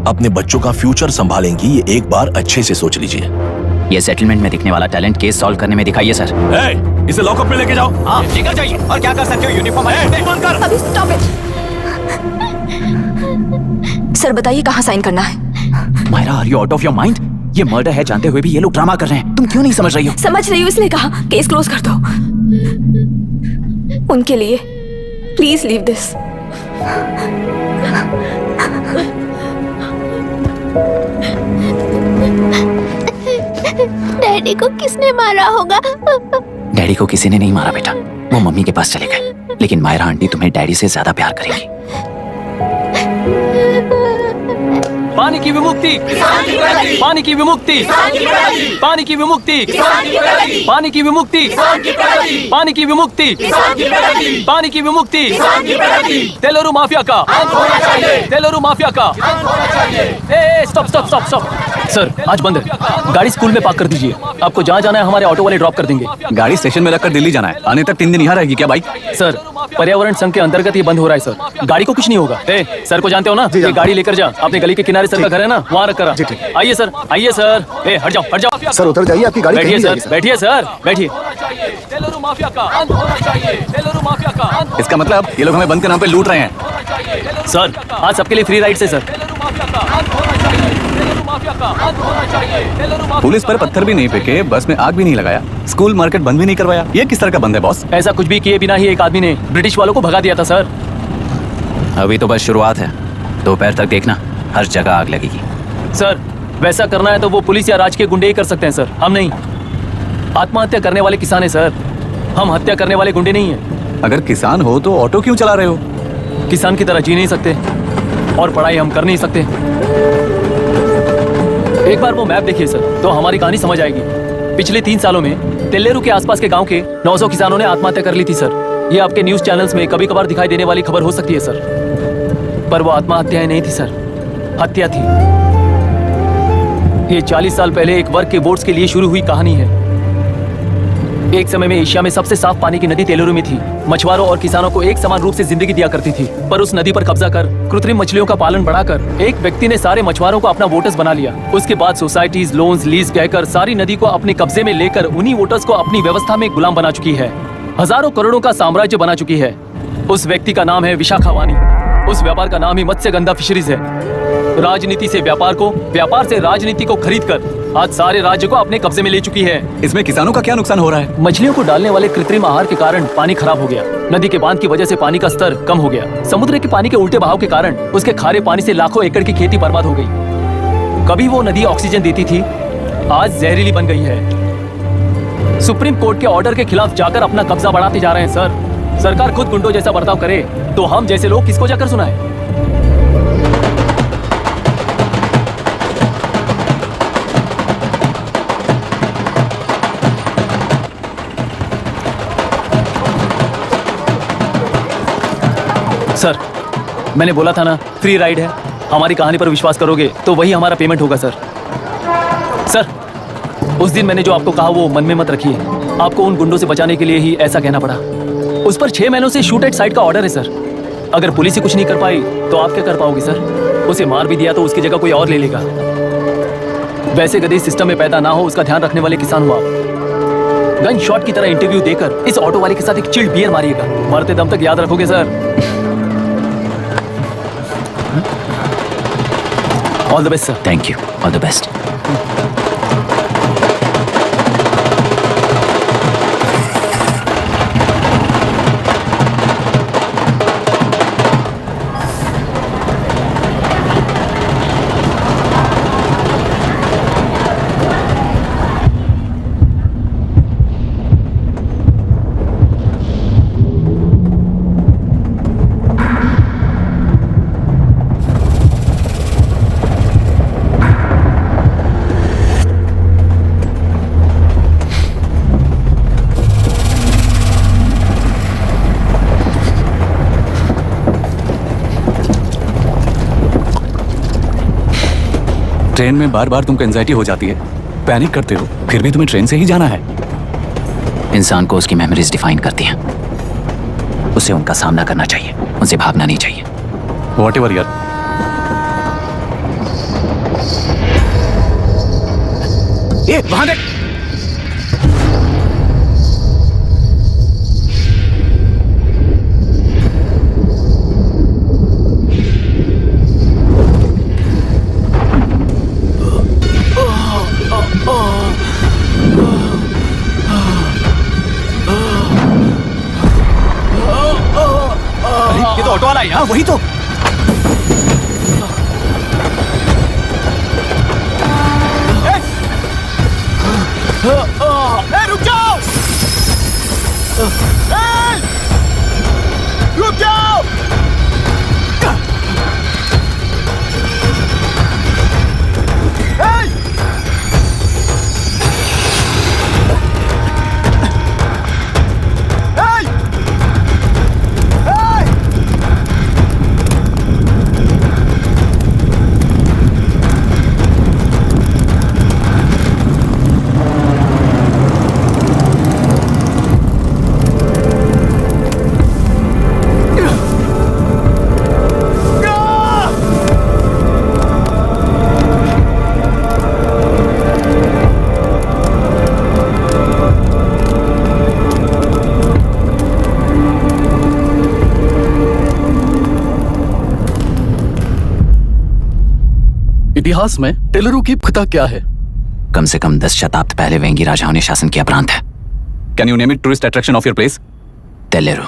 अपने बच्चों का फ्यूचर संभालेंगी। ये एक बार अच्छे से सोच लीजिए। ये सेटलमेंट में दिखने वाला टैलेंट केस सॉल्व करने में दिखाइए सर। इसे लॉकअप में लेके जाओ। हाँ, निकल जाइए। और क्या कर सकते हो? यूनिफॉर्म है। अभी स्टॉप इट। सर बताइए कहाँ साइन करना है? Myra, are you out of your mind? ये मर्डर है जानते हुए भी ये लोग ड्रामा कर रहे हैं। तुम क्यों नहीं समझ रही हो? समझ रही हूँ, इसलिए कहा केस क्लोज कर दो। उनके लिए प्लीज लीव दिस। डैडी को किसने मारा होगा? डैडी को किसी ने नहीं मारा बेटा, वो मम्मी के पास चले गए। लेकिन मायरा आंटी तुम्हें डैडी से ज्यादा प्यार करेंगी। पानी की विमुक्ति, पानी की विमुक्ति, पानी की विमुक्ति, पानी की विमुक्ति, पानी की विमुक्ति, पानी की विमुक्ति, तेलुरु माफिया का, तेलुरु माफिया का। Stop stop stop stop. Sir आज बंद है, गाड़ी स्कूल में पार्क कर दीजिए। आपको जहाँ जाना है हमारे ऑटो वाले ड्रॉप कर देंगे। गाड़ी स्टेशन में रखकर दिल्ली जाना है, आने तक 3 दिन यहाँ रहेगी क्या बाइक? सर पर्यावरण संघ के अंतर्गत ये बंद हो रहा है सर, गाड़ी को कुछ नहीं होगा। सर को जानते हो ना, ये गाड़ी लेकर जा, अपने गली के किनारे सर का घर है ना, वहाँ रख कर। आइए सर, आइए सर। हट जाओ, हट जाओ सर, उतर जाइए, आपकी गाड़ी बैठिए कहीं नहीं सर, बैठिए सर, बैठिए। इसका मतलब ये लोग हमें बंद के नाम पे लूट रहे हैं। सर आज सबके लिए फ्री राइड से सर। पुलिस पर पत्थर भी नहीं फेंके, बस में आग भी नहीं लगाया, स्कूल मार्केट बंद भी नहीं करवाया, ये किस तरह का बंद है बॉस? ऐसा कुछ भी किए बिना ही एक आदमी ने ब्रिटिश वालों को भगा दिया था सर। अभी तो बस शुरुआत है, दोपहर तक देखना हर जगह आग लगेगी। सर वैसा करना है तो वो पुलिस या राज के गुंडे ही कर सकते हैं सर, हम नहीं। आत्महत्या करने वाले किसान है सर, हम हत्या करने वाले गुंडे नहीं है। अगर किसान हो तो ऑटो क्यों चला रहे हो? किसान की तरह जी नहीं सकते और पढ़ाई हम कर नहीं सकते। एक बार वो मैप देखिए सर तो हमारी कहानी समझ आएगी। पिछले 3 सालों में तेल्लेरू के आसपास के गांव के 900 किसानों ने आत्महत्या कर ली थी सर। ये आपके न्यूज चैनल्स में कभी कभार दिखाई देने वाली खबर हो सकती है सर, पर वो आत्महत्याएं नहीं थी सर, हत्या थी। ये 40 साल पहले एक वर्ग के वोट्स के लिए शुरू हुई कहानी है। एक समय में एशिया में सबसे साफ पानी की नदी तेलुरु में थी। मछुआरों और किसानों को एक समान रूप से जिंदगी दिया करती थी, पर उस नदी पर कब्जा कर कृत्रिम मछलियों का पालन बढ़ाकर एक व्यक्ति ने सारे मछुआरों को अपना वोटर्स बना लिया। उसके बाद सोसाइटीज, लोन्स, लीज कहकर सारी नदी को अपने कब्जे में लेकर उन्हीं वोटर्स को अपनी व्यवस्था में गुलाम बना चुकी है। हजारों करोड़ों का साम्राज्य बना चुकी है। उस व्यक्ति का नाम है विशाखावाणी। उस व्यापार का नाम ही मत्स्यगंधा फिशरीज है। राजनीति से व्यापार को, व्यापार से राजनीति को खरीद कर आज सारे राज्य को अपने कब्जे में ले चुकी है। इसमें किसानों का क्या नुकसान हो रहा है? मछलियों को डालने वाले कृत्रिम आहार के कारण पानी खराब हो गया। नदी के बांध की वजह से पानी का स्तर कम हो गया। समुद्र के पानी के उल्टे बहाव के कारण उसके खारे पानी से लाखों एकड़ की खेती बर्बाद हो गई। कभी वो नदी ऑक्सीजन देती थी, आज जहरीली बन गई है। सुप्रीम कोर्ट के ऑर्डर के खिलाफ जाकर अपना कब्जा बढ़ाते जा रहे हैं सर। सरकार खुद गुंडों जैसा बर्ताव करे तो हम जैसे लोग किसको जाकर सुनाए? सर मैंने बोला था ना फ्री राइड है। हमारी कहानी पर विश्वास करोगे तो वही हमारा पेमेंट होगा सर। सर उस दिन मैंने जो आपको कहा वो मन में मत रखिए। आपको उन गुंडों से बचाने के लिए ही ऐसा कहना पड़ा। उस पर 6 महीनों से शूट एट साइट का ऑर्डर है सर। अगर पुलिस ही कुछ नहीं कर पाई तो आप क्या कर पाओगे सर? उसे मार भी दिया तो उसकी जगह कोई और ले लेगा। वैसे गधे सिस्टम में पैदा ना हो उसका ध्यान रखने वाले किसान हो आप। गन शॉट की तरह इंटरव्यू देकर इस ऑटो वाले के साथ एक चिल्ड बियर मारिएगा। मरते दम तक याद रखोगे sir. All the best sir. Thank you, all the best. Train में बार बार तुमको एंजाइटी हो जाती है, पैनिक करते हो, फिर भी तुम्हें ट्रेन से ही जाना है। इंसान को उसकी मेमोरीज डिफाइन करती हैं। उसे उनका सामना करना चाहिए, उनसे भागना नहीं चाहिए। व्हाटएवर यार। ए, वहां देख। ये तो ऑटो वाला है। वही तो। रुक जाओ, रुक जाओ। इतिहास में टेलरू की फतह क्या है? कम से कम 10 शताब्दी पहले वेंगी राजाओं ने शासन किया प्रांत है। Can you name it tourist attraction of your place? तेलेरू।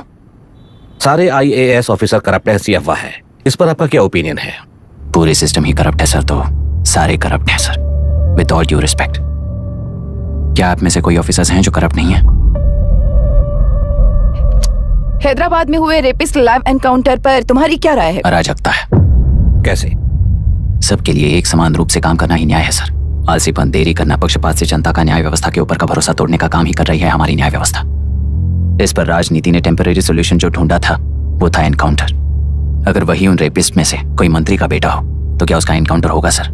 सारे IAS ऑफिसर करप्ट है, ऐसी अफवाह है। इस पर आपका क्या ओपिनियन है? पूरे सिस्टम ही करप्ट है सर, तो सारे करप्ट हैं sir. With all due respect, क्या आप में से कोई ऑफिसर्स हैं जो करप्ट नहीं है? हैदराबाद में हुए रेपिस्ट लाइव एनकाउंटर पर तुम्हारी क्या राय है? अराजकता है। कैसे? सबके लिए एक समान रूप से काम करना ही न्याय है सर। आलसीपन, देरी करना, पक्षपात से जनता का न्याय व्यवस्था के ऊपर का भरोसा तोड़ने का काम ही कर रही है हमारी न्याय व्यवस्था। इस पर राजनीति ने टेम्परेरी सोल्यूशन जो ढूंढा था वो था एनकाउंटर। अगर वही उन रेपिस्ट में से कोई मंत्री का बेटा हो तो क्या उसका एनकाउंटर होगा सर?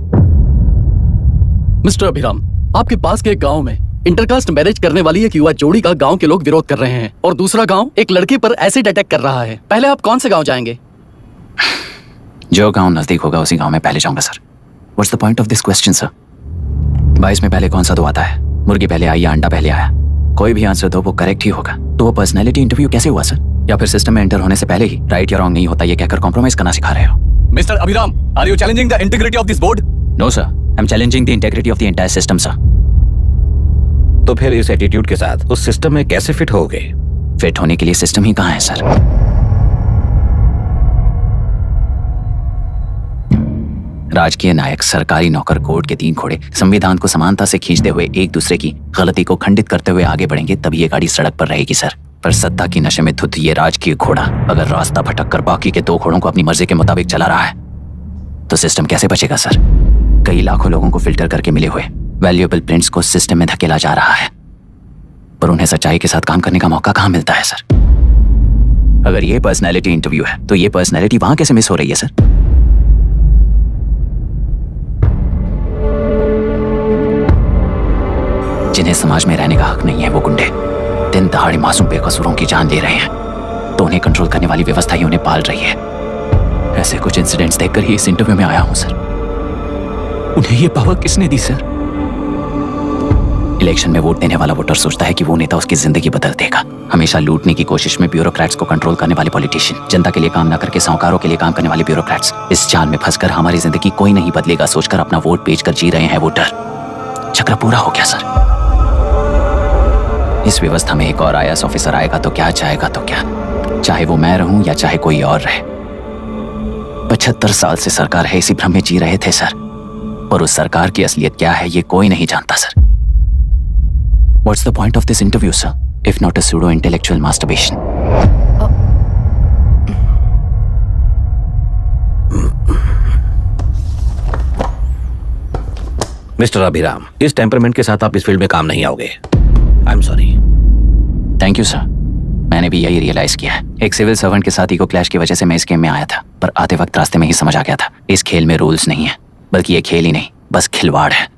मिस्टर अभिराम, आपके पास के एक गांव में इंटरकास्ट मैरिज करने वाली एक युवा जोड़ी का गांव के लोग विरोध कर रहे हैं और दूसरा गांव एक लड़के पर एसिड अटैक कर रहा है। पहले आप कौन से गांव जाएंगे? जो गांव नजदीक होगा उसी गांव में पहले जाऊंगा sir. What's the point of this question sir? 22 में पहले कौन सा दो आता है? मुर्गी पहले आई या अंडा पहले आया? कोई भी आंसर दो वो करेक्ट ही होगा। तो वो पर्सनैलिटी इंटरव्यू कैसे हुआ सर? या फिर सिस्टम में एंटर होने से पहले ही राइट या रॉन्ग नहीं होता ये कहकर कॉम्प्रोमाइज करना सिखा रहे हो? Mister Abhiram, are you challenging the integrity of this board? No sir, I am challenging the integrity of the entire system sir. तो फिर इस एटीट्यूड के साथ उस सिस्टम में कैसे फिट होगे? फिट होने के लिए सिस्टम ही कहाँ है सर? राजकीय नायक, सरकारी नौकर, कोर्ट के 3 घोड़े संविधान को समानता से खींचते हुए एक दूसरे की गलती को खंडित करते हुए आगे बढ़ेंगे तभी ये गाड़ी सड़क पर रहेगी सर। पर सत्ता की नशे में धुत ये राजकीय घोड़ा अगर रास्ता भटक कर बाकी के 2 घोड़ों को अपनी मर्जी के मुताबिक चला रहा है तो सिस्टम कैसे बचेगा सर? कई लाखों लोगों को फिल्टर करके मिले हुए वैल्यूएबल प्रिंट्स को सिस्टम में धकेला जा रहा है, पर उन्हें सच्चाई के साथ काम करने का मौका कहाँ मिलता है सर? अगर ये पर्सनैलिटी इंटरव्यू है तो ये पर्सनैलिटी वहां कैसे मिस हो रही है सर? जिन्हें समाज में रहने का हक नहीं है वो गुंडे दिन दहाड़े मासूम बेकसूरों की जान ले रहे हैं तो उन्हें कंट्रोल करने वाली व्यवस्था ही उन्हें पाल रही है। ऐसे कुछ इंसिडेंट्स देखकर ही इस इंटरव्यू में आया हूं सर। उन्हें ये पावर किसने दी सर? इलेक्शन में वोट देने वाला वोटर सोचता है कि वो नेता उसकी जिंदगी बदल देगा। हमेशा लूटने की कोशिश में ब्यूरोक्रेट्स को कंट्रोल करने वाले पॉलिटिशियन, जनता के लिए काम न करके साहूकारों के लिए काम करने वाले ब्यूरोक्रेट्स, इस जाल में फंसकर हमारी जिंदगी कोई नहीं बदलेगा सोचकर अपना वोट बेचकर जी रहे हैं वोटर। चक्र पूरा हो गया सर। इस व्यवस्था में एक और IAS ऑफिसर आएगा तो क्या, जाएगा तो क्या, चाहे वो मैं रहूं या चाहे कोई और रहे। 75 साल से सरकार है इसी भ्रम में जी रहे थे सर, और उस सरकार की असलियत क्या है ये कोई नहीं जानता sir. What's the point of this interview, sir, if not a pseudo-intellectual masturbation? Mister Abhiram, इस टेम्परमेंट के साथ आप इस फील्ड में काम नहीं आओगे। आई am sorry. Thank you sir, मैंने भी यही रियलाइज किया है। एक सिविल सर्वेंट के साथ ईगो क्लैश की वजह से मैं इस गेम में आया था, पर आते वक्त रास्ते में ही समझ आ गया था इस खेल में रूल्स नहीं है, बल्कि ये खेल ही नहीं बस खिलवाड़ है।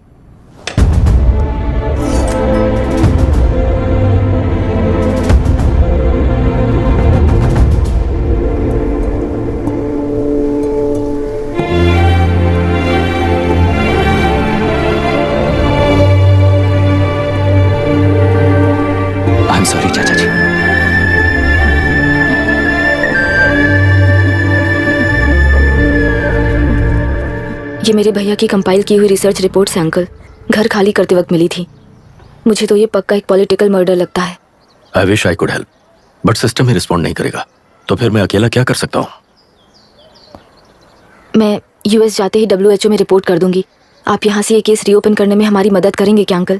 आई एम सॉरी चाचा जी। ये मेरे भैया की कंपाइल की हुई रिसर्च रिपोर्ट से अंकल, घर खाली करते वक्त मिली थी। मुझे तो ये पक्का एक पॉलिटिकल मर्डर लगता है। I wish I could help, but system he respond नहीं करेगा, तो फिर मैं अकेला क्या कर सकता हूँ? मैं US जाते ही WHO में रिपोर्ट कर दूंगी। आप यहाँ से ये केस रीओपन करने में हमारी मदद करेंगे क्या अंकल?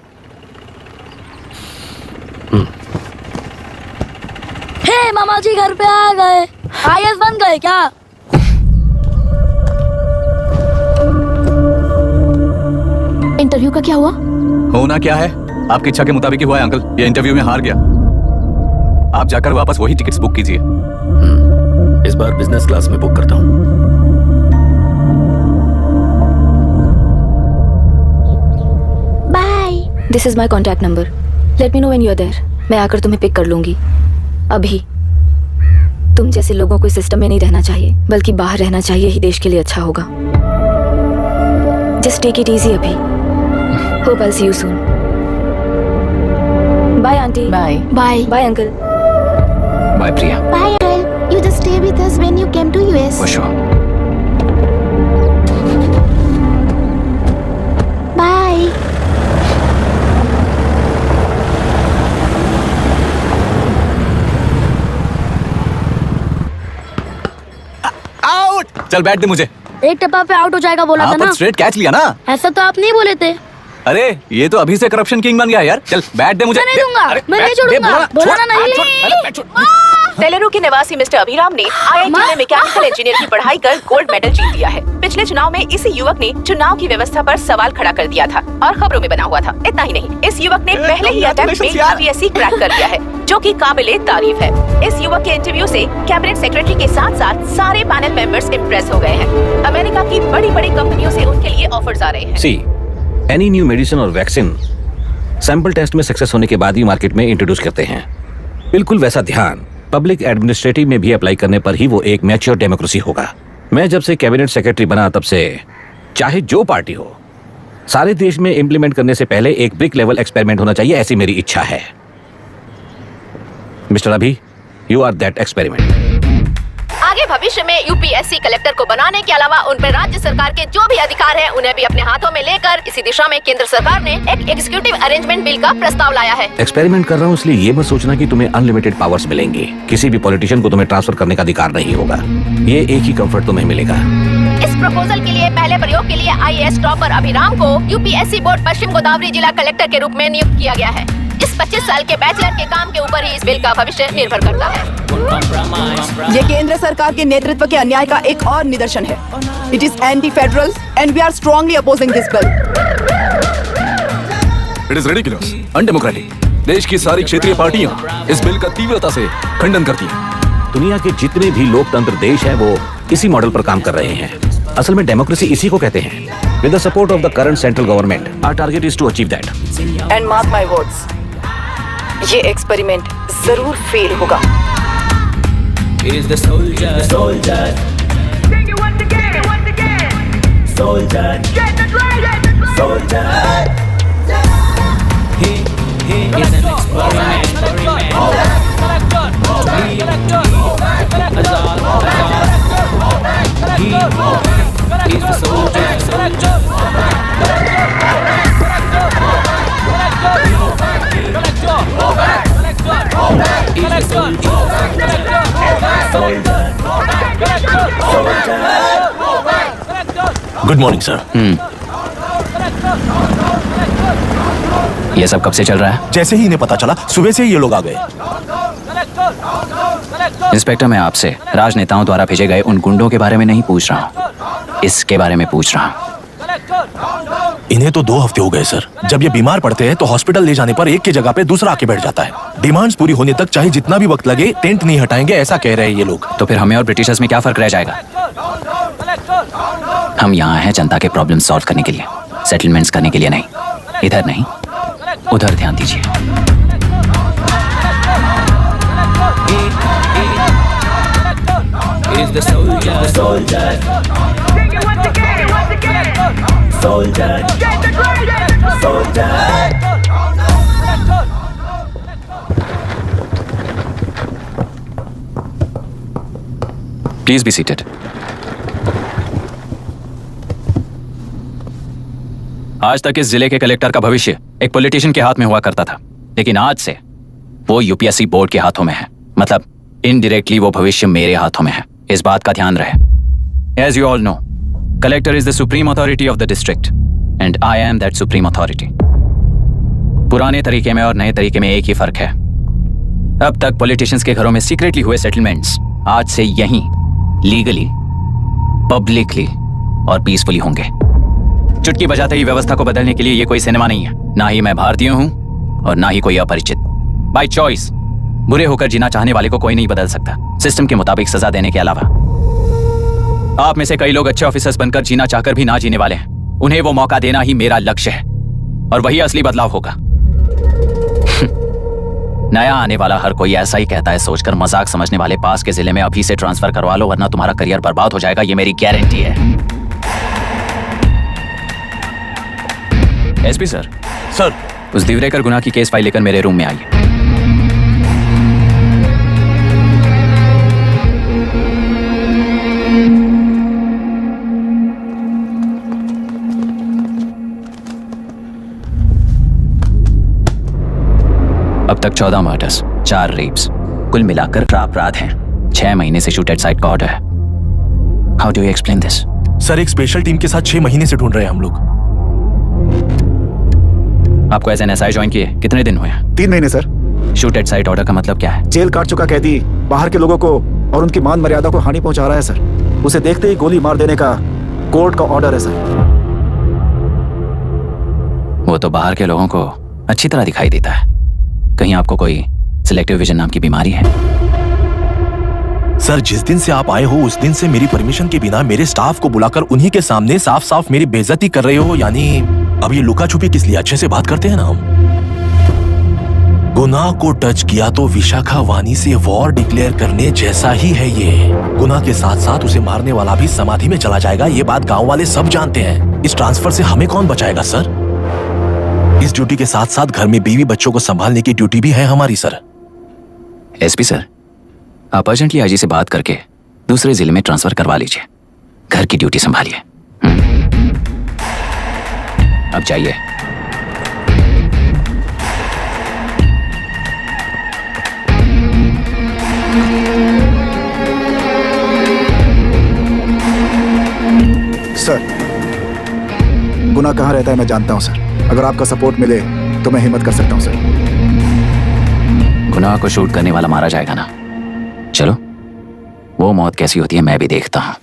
हे मामा जी घर पे आ गए। IAS बन गए क्या? इंटरव्यू का क्या हुआ? होना क्या है, आपकी इच्छा के मुताबिक ही हुआ है अंकल। ये इंटरव्यू में हार गया। आप जाकर वापस वही टिकट्स बुक कीजिए। इस बार बिजनेस क्लास में बुक करता हूँ। Bye. This is my contact number, let me know when you are there. मैं आकर तुम्हें पिक कर लूंगी। अभी तुम जैसे लोगों को इस सिस्टम में नहीं रहना चाहिए, बल्कि बाहर रहना चाहिए, ही देश के लिए अच्छा होगा। जस्ट टेक इट इजी अभी। Hope I see you soon. Bye aunty. Bye bye. Bye uncle. Bye Priya. Bye uncle, you just stay with us when you came to US. For sure. चल बैठ दे मुझे। एक टप्पा पे आउट हो जाएगा बोला था ना। स्ट्रेट कैच लिया ना। ऐसा तो आप नहीं बोले थे। अरे ये तो अभी से करप्शन किंग बन गया यार। चल बैठ दे मुझे। मैं नहीं दूंगा, अरे, मैं नहीं बैठ, दे, छोड़ूंगा। बोला ना नहीं। तेलुरु के निवासी मिस्टर अभिराम ने IIT में मैकेनिकल इंजीनियर की पढ़ाई कर गोल्ड मेडल जीत लिया है। पिछले चुनाव में इसी युवक ने चुनाव की व्यवस्था पर सवाल खड़ा कर दिया था और खबरों में बना हुआ था। इतना ही नहीं, इस युवक ने पहले ही अटेम्प्ट में UPSC क्रैक कर लिया है, जो कि काबिले तारीफ है। इस युवक के इंटरव्यू से कैबिनेट सेक्रेटरी के साथ साथ सारे पैनल मेंबर्स इम्प्रेस हो गए हैं। अमेरिका की बड़ी बड़ी कंपनियों से उनके लिए ऑफर्स आ रहे हैं। सी एनी न्यू मेडिसिन और वैक्सीन सैंपल टेस्ट में सक्सेस होने के बाद ही मार्केट में इंट्रोड्यूस करते हैं। बिल्कुल वैसा ध्यान पब्लिक एडमिनिस्ट्रेटिव में भी अप्लाई करने पर ही वो एक मैच्योर डेमोक्रेसी होगा। मैं जब से कैबिनेट सेक्रेटरी बना तब से चाहे जो पार्टी हो, सारे देश में इंप्लीमेंट करने से पहले एक ब्रिक लेवल एक्सपेरिमेंट होना चाहिए, ऐसी मेरी इच्छा है। मिस्टर अभी, यू आर दैट एक्सपेरिमेंट। आगे भविष्य में UPSC कलेक्टर को बनाने के अलावा उन पर राज्य सरकार के जो भी अधिकार हैं, उन्हें भी अपने हाथों में लेकर इसी दिशा में केंद्र सरकार ने एक एग्जीक्यूटिव अरेंजमेंट बिल का प्रस्ताव लाया है। एक्सपेरिमेंट कर रहा हूँ इसलिए ये मत सोचना कि तुम्हें अनलिमिटेड पावर्स मिलेंगे। किसी भी पॉलिटिशियन को तुम्हें ट्रांसफर करने का अधिकार नहीं होगा। ये एक ही कंफर्ट तुम्हें मिलेगा। इस प्रपोजल के लिए पहले प्रयोग के लिए IAS टॉपर अभिराम को UPSC बोर्ड पश्चिम गोदावरी जिला कलेक्टर के रूप में नियुक्त किया गया है। इस 25 साल के बैचलर के काम के ऊपर ही इस बिल का भविष्य निर्भर करता है। ये केंद्र सरकार के नेतृत्व के अन्याय का एक और निदर्शन है। It is anti federal and we are strongly opposing this bill. It is ridiculous, undemocratic. देश की सारी क्षेत्रीय पार्टियां इस बिल का तीव्रता से खंडन करती हैं। दुनिया के जितने भी लोकतंत्र देश हैं वो इसी मॉडल पर काम कर रहे हैं। असल में डेमोक्रेसी इसी को कहते हैं। With the support of the current central government, our target is to achieve that. And mark my words, ये एक्सपेरिमेंट जरूर फेल होगा। Good morning sir. ये सब कब से चल रहा है? जैसे ही इन्हें पता चला, सुबह से ही ये लोग आ गए। इंस्पेक्टर, मैं आपसे राजनेताओं द्वारा भेजे गए उन गुंडों के बारे में नहीं पूछ रहा हूँ, इसके बारे में पूछ रहा हूँ। इन्हें तो 2 हफ्ते हो गए सर। जब ये बीमार पड़ते हैं तो हॉस्पिटल ले जाने पर एक की जगह पे दूसरा आके बैठ जाता है। डिमांड्स पूरी होने तक चाहे जितना भी वक्त लगे, टेंट नहीं हटाएंगे, ऐसा कह रहे हैं ये लोग। तो फिर हमें और ब्रिटिशर्स में क्या फर्क रह जाएगा? हम यहाँ हैं जनता के प्रॉब्लम सॉल्व करने के लिए, सेटलमेंट्स करने के लिए नहीं। इधर नहीं, उधर ध्यान दीजिए। Please be seated. आज तक इस जिले के कलेक्टर का भविष्य एक पॉलिटिशियन के हाथ में हुआ करता था, लेकिन आज से वो UPSC बोर्ड के हाथों में है। मतलब इनडायरेक्टली वो भविष्य मेरे हाथों में है। इस बात का ध्यान रहे। As you all know, collector is the supreme authority of the district and I am that supreme authority. पुराने तरीके में और नए तरीके में एक ही फर्क है। अब तक पॉलिटिशियंस के घरों में सीक्रेटली हुए सेटलमेंट्स आज से यहीं लीगली, पब्लिकली और पीसफुली होंगे। चुटकी बजाते ही व्यवस्था को बदलने के लिए ये कोई सिनेमा नहीं है। ना ही मैं भारतीय हूं और ना ही कोई अपरिचित। बाय चॉइस बुरे होकर जीना चाहने वाले को कोई नहीं बदल सकता, सिस्टम के मुताबिक सजा देने के अलावा। आप में से कई लोग अच्छे ऑफिसर्स बनकर जीना चाहकर भी ना जीने वाले हैं। उन्हें वो मौका देना ही मेरा लक्ष्य है और वही असली बदलाव होगा। नया आने वाला हर कोई ऐसा ही कहता है सोचकर मजाक समझने वाले पास के जिले में अभी से ट्रांसफर करवा लो, वरना तुम्हारा करियर बर्बाद हो जाएगा। ये मेरी गारंटी है। SP sir. सर। उस दिवरेकर गुना की केस फाइल लेकर मेरे रूम में आइए। अब तक 14 मर्डर्स, 4 रेप्स, कुल मिलाकर अपराध हैं। 6 महीने से शूट एट साइट का ऑर्डर है। How do you explain this? Sir, एक स्पेशल टीम के साथ 6 महीने से ढूंढ रहे हैं हम लोग। आपको एज एन एसआई ज्वाइन किए कितने दिन हुए? 3 महीने sir. Shoot at site order का मतलब क्या है? जेल काट चुका कैदी बाहर के लोगों को और उनकी मान मर्यादा को हानि पहुंचा रहा है सर। उसे देखते ही गोली मार देने का कोर्ट का ऑर्डर है सर। वो तो बाहर के लोगों को अच्छी तरह दिखाई देता है। कहीं आपको कोई सिलेक्टिव विजन नाम की बीमारी है? सर, जिस दिन से आप आए हो उस दिन से मेरी परमिशन के बिना मेरे स्टाफ को बुलाकर उन्हीं के सामने साफ साफ मेरी बेइज्जती कर रहे हो। यानी अब ये लुका छुपी किस लिए? अच्छे से बात करते हैं ना हम। गुनाह को टच किया तो विशाखा वानी से वॉर डिक्लेयर करने जैसा ही है ये। गुनाह के साथ साथ उसे मारने वाला भी समाधि में चला जाएगा। ये बात गांव वाले सब जानते हैं। इस ट्रांसफर से हमें कौन बचाएगा सर? इस ड्यूटी के साथ साथ घर में बीवी बच्चों को संभालने की ड्यूटी भी है हमारी सर। एसपी सर, आप अर्जेंटली आईजी से बात करके दूसरे जिले में ट्रांसफर करवा लीजिए। घर की ड्यूटी संभालिए। अब जाइए। सर, गुनाह कहाँ रहता है मैं जानता हूं सर। अगर आपका सपोर्ट मिले तो मैं हिम्मत कर सकता हूं सर। गुनाह को शूट करने वाला मारा जाएगा ना? चलो, वो मौत कैसी होती है मैं भी देखता हूं।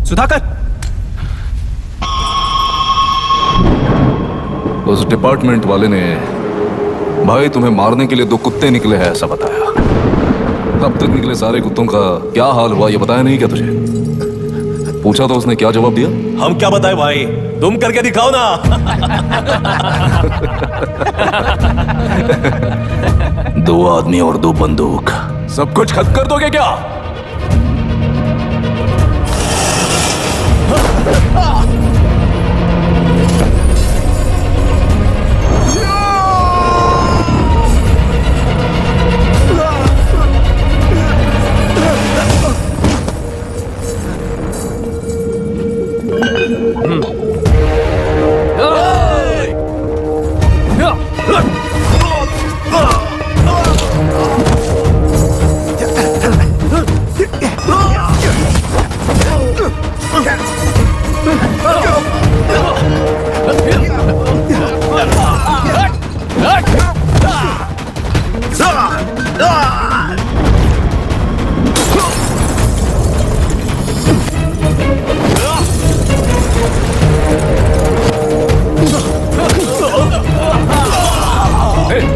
सुधाकर, उस डिपार्टमेंट वाले ने भाई तुम्हें मारने के लिए 2 कुत्ते निकले हैं ऐसा बताया। अब तक निकले सारे कुत्तों का क्या हाल हुआ ये बताया नहीं क्या तुझे? पूछा तो उसने क्या जवाब दिया? हम क्या बताए भाई, तुम करके दिखाओ ना। 2 आदमी और 2 बंदूक, सब कुछ खत्म कर दोगे क्या?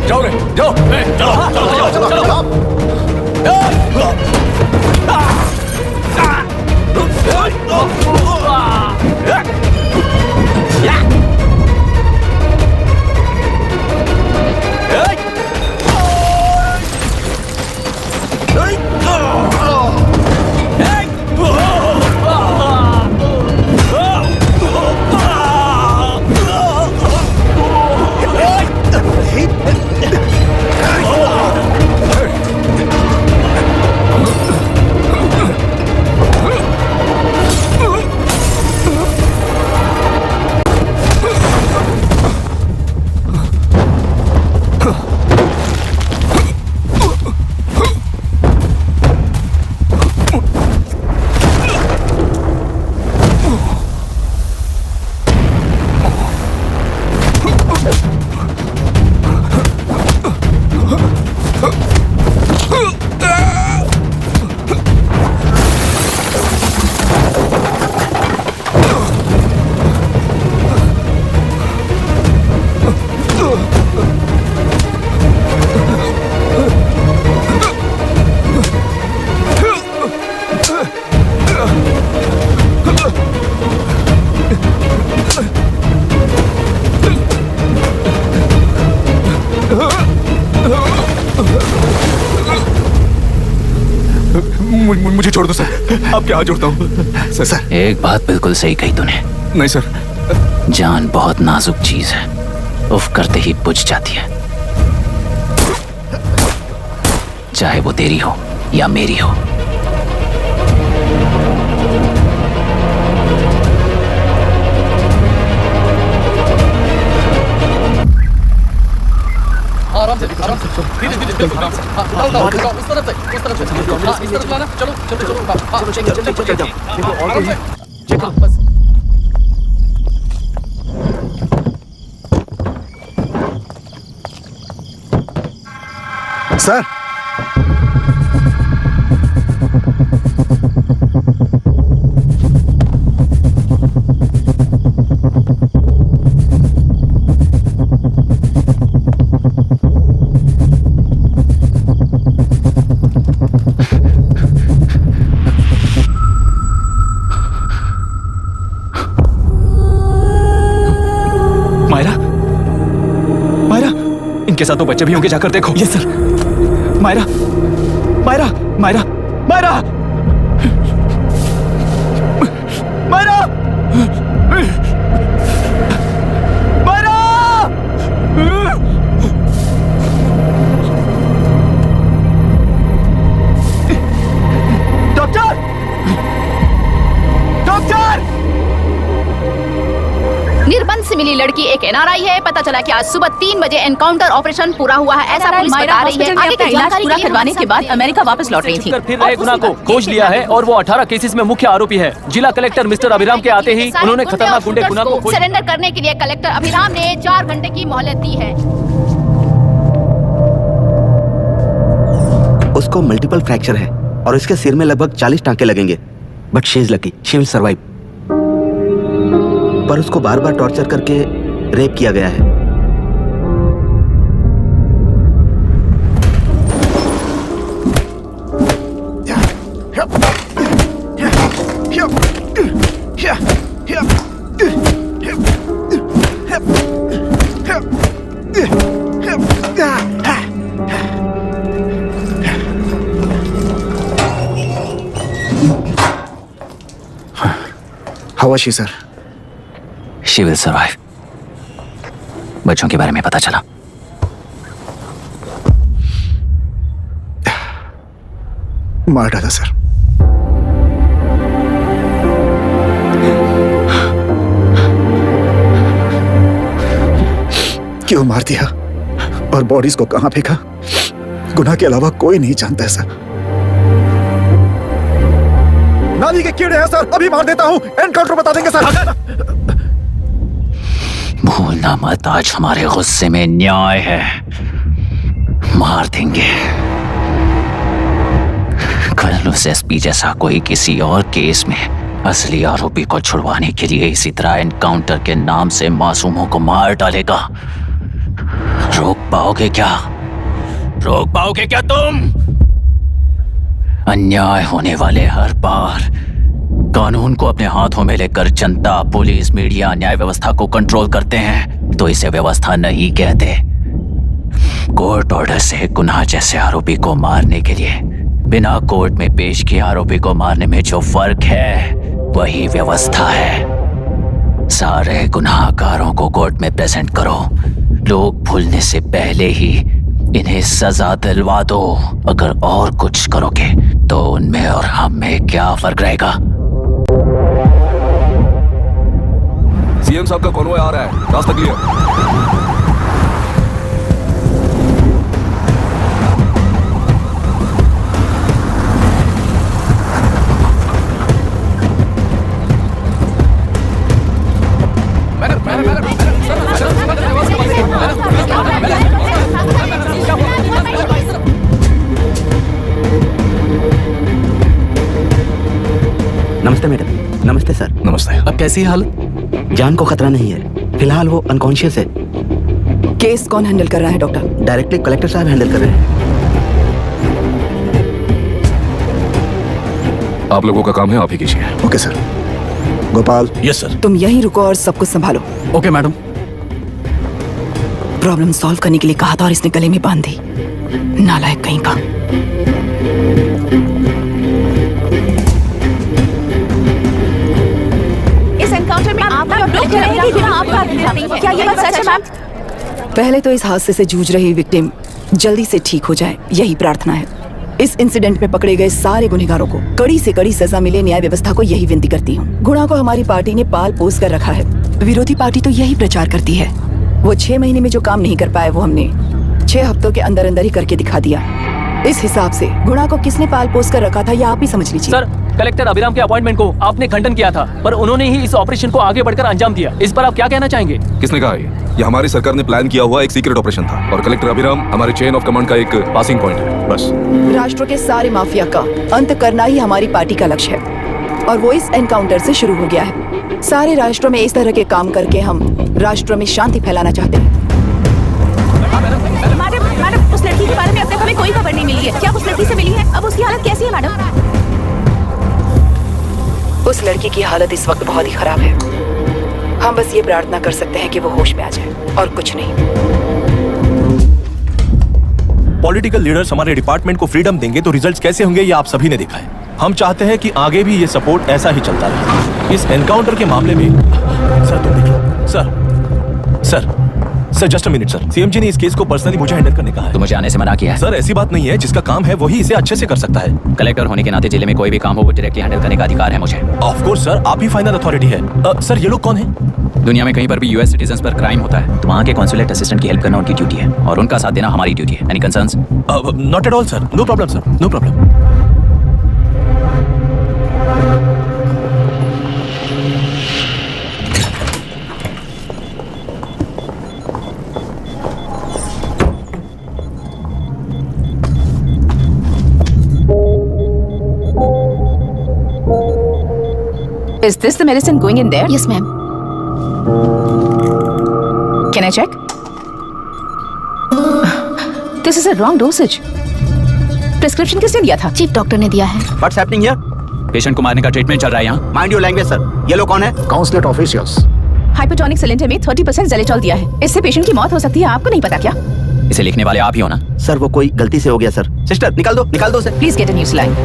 जाओ रे, जाओ, चलो। मुझे छोड़ दो सर, आपके हाथ जोड़ता हूँ सर। एक बात बिल्कुल सही कही तूने। नहीं सर। जान बहुत नाजुक चीज है, उफ करते ही बुझ जाती है, चाहे वो तेरी हो या मेरी हो। आराम से धीरे धीरे बिल्कुल आराम से। उस तरफ से इस तरफ लाना। चलो चलो चलो चेक करो बस। सर मायरा, मायरा, इनके साथ तो बच्चे भी होंगे, जाकर देखो। Yes sir. Myra, Myra, Myra, Myra, Myra, Myra, doctor, doctor. निर्बंध से मिली लड़की एक एनआरआई है। पता चला कि आज सुबह 3 बजे एनकाउंटर ऑपरेशन पूरा हुआ है, ऐसा पुलिस बता रही है। आगे की जानकारी पूरा करवाने के बाद अमेरिका वापस लौट रही थी। फिर रहे गुना को खोज लिया है और वो 18 केसेस में मुख्य आरोपी है। जिला कलेक्टर मिस्टर अभिराम के आते ही उन्होंने खतरनाक गुंडे गुना को सरेंडर करने के लिए कलेक्टर अभिराम ने 4 घंटे की मोहलत दी है। उसको मल्टीपल फ्रैक्चर है और इसके सिर में लगभग 40 टांके लगेंगे, but she is lucky, she will survive. पर उसको बार बार टॉर्चर करके रेप किया गया है। How was she, sir? She will survive. बच्चों के बारे में पता चला? मार डाला सर। क्यों मार दिया और बॉडीज को कहां फेंका, गुनाह के अलावा कोई नहीं जानता है सर। नाली के कीड़े हैं सर, अभी मार देता हूं, एनकाउंटर बता देंगे सर। भूलना मत, आज हमारे गुस्से में न्याय है, मार देंगे। कल उस एसपी जैसा कोई किसी और केस में असली आरोपी को छुड़वाने के लिए इसी तरह एनकाउंटर के नाम से मासूमों को मार डालेगा। रोक पाओगे क्या? रोक पाओगे क्या तुम? अन्याय होने वाले हर बार कानून को अपने हाथों में लेकर जनता, पुलिस, मीडिया, न्याय व्यवस्था को कंट्रोल करते हैं तो इसे व्यवस्था नहीं कहते। कोर्ट ऑर्डर से गुनाह जैसे आरोपी को मारने के लिए बिना कोर्ट में पेश किए आरोपी को मारने में जो फर्क है वही व्यवस्था है। सारे गुनाहगारों को कोर्ट में प्रेजेंट करो, लोग भूलने से पहले ही इन्हें सजा दिलवा दो। अगर और कुछ करोगे तो उनमें और हम में क्या फर्क रहेगा? सीएम साहब का कॉन्वॉय आ रहा है, रास्ता क्लियर। नमस्ते मैडम। नमस्ते सर। नमस्ते। अब कैसी हालत? जान को खतरा नहीं है, फिलहाल वो अनकॉन्शियस है। केस कौन हैंडल कर रहा है डॉक्टर? डायरेक्टली कलेक्टर साहब हैंडल कर रहे हैं। आप लोगों का काम है, आप ही कीजिए। Okay sir. Gopal. Yes sir. तुम यहीं रुको और सब कुछ संभालो। Okay madam. प्रॉब्लम सॉल्व करने के लिए कहा था और इसने गले में बांध दी। नालायक कहीं का। कह रहे हैं कि बिना आपका नहीं है। क्या ये बात सच है मैम? पहले तो इस हादसे से जूझ रही विक्टिम जल्दी से ठीक हो जाए, यही प्रार्थना है। इस इंसिडेंट में पकड़े गए सारे गुनहगारों को कड़ी से कड़ी सजा मिले, न्याय व्यवस्था को यही विनती करती हूँ। गुणा को हमारी पार्टी ने पाल पोस कर रखा है। विरोधी पार्टी तो यही प्रचार करती है। वो 6 महीने में जो काम नहीं कर पाए वो हमने 6 हफ्तों के अंदर अंदर ही करके दिखा दिया। इस हिसाब से गुणा को किसने पाल पोस कर रखा था ये आप ही समझ लीजिए। सर, कलेक्टर अभिराम के अपॉइंटमेंट को आपने खंडन किया था, पर उन्होंने ही इस ऑपरेशन को आगे बढ़कर अंजाम दिया। इस पर आप क्या कहना चाहेंगे? किसने कहा ये हमारी सरकार ने प्लान किया हुआ एक सीक्रेट ऑपरेशन था और कलेक्टर अभिराम हमारे चेन ऑफ कमांड का एक पासिंग पॉइंट है, बस। राष्ट्र के सारे माफिया का अंत करना ही हमारी पार्टी का लक्ष्य है और वो इस एनकाउंटर से शुरू हो गया है। सारे राष्ट्रों में इस तरह के काम करके हम राष्ट्र में शांति फैलाना चाहते हैं। मैडम, उस लड़की के बारे में अब तक हमें कोई खबर नहीं मिली है। क्या उस लड़की से मिली है? अब उसकी हालत कैसी है मैडम? उस लड़की की हालत इस वक्त बहुत ही खराब है। हम बस ये प्रार्थना कर सकते हैं कि वो होश में आ जाए और कुछ नहीं। पॉलिटिकल लीडर्स हमारे डिपार्टमेंट को फ्रीडम देंगे तो रिजल्ट्स कैसे होंगे ये आप सभी ने देखा है। हम चाहते हैं कि आगे भी ये सपोर्ट ऐसा ही चलता रहे। इस एनकाउंटर के मामले में सर तुम देख लो। Sir just a minute sir. CM ji ने इस केस को पर्सनली मुझे हैंडल करने कहा है। तो मुझे आने से मना किया है। सर ऐसी बात नहीं है, जिसका काम है वही इसे अच्छे से कर सकता है। कलेक्टर होने के नाते जिले में कोई भी काम हो वो डायरेक्टली हैंडल करने का अधिकार है मुझे। ऑफ कोर्स सर, आप ही फाइनल अथॉरिटी है। सर ये लोग कौन है? दुनिया में कहीं पर भी यूएस सिटीजन्स पर क्राइम होता है तो वहाँ के कॉन्सुलेट असिस्टेंट की हेल्प करना उनकी ड्यूटी है और उनका साथ देना हमारी ड्यूटी है। Any concerns? Not at all sir, no problem sir, no problem. Is this the medicine going in there? Yes, ma'am. Can I check? This is a wrong dosage. Prescription किसने दिया था? चीफ डॉक्टर ने दिया है। What's happening here? Patient को मारने का treatment चल रहा है यहाँ। Mind your language, sir. ये लोग कौन है? Consulate officials. हाइपोटोनिक सिलेंडर में 30% ज़ेलेटॉल दिया है। इससे पेशेंट की मौत हो सकती है। आपको नहीं पता क्या? इसे लिखने वाले आप ही हो ना? सर वो कोई गलती से हो गया सर। सिस्टर निकाल दो उसे। Please get a new saline.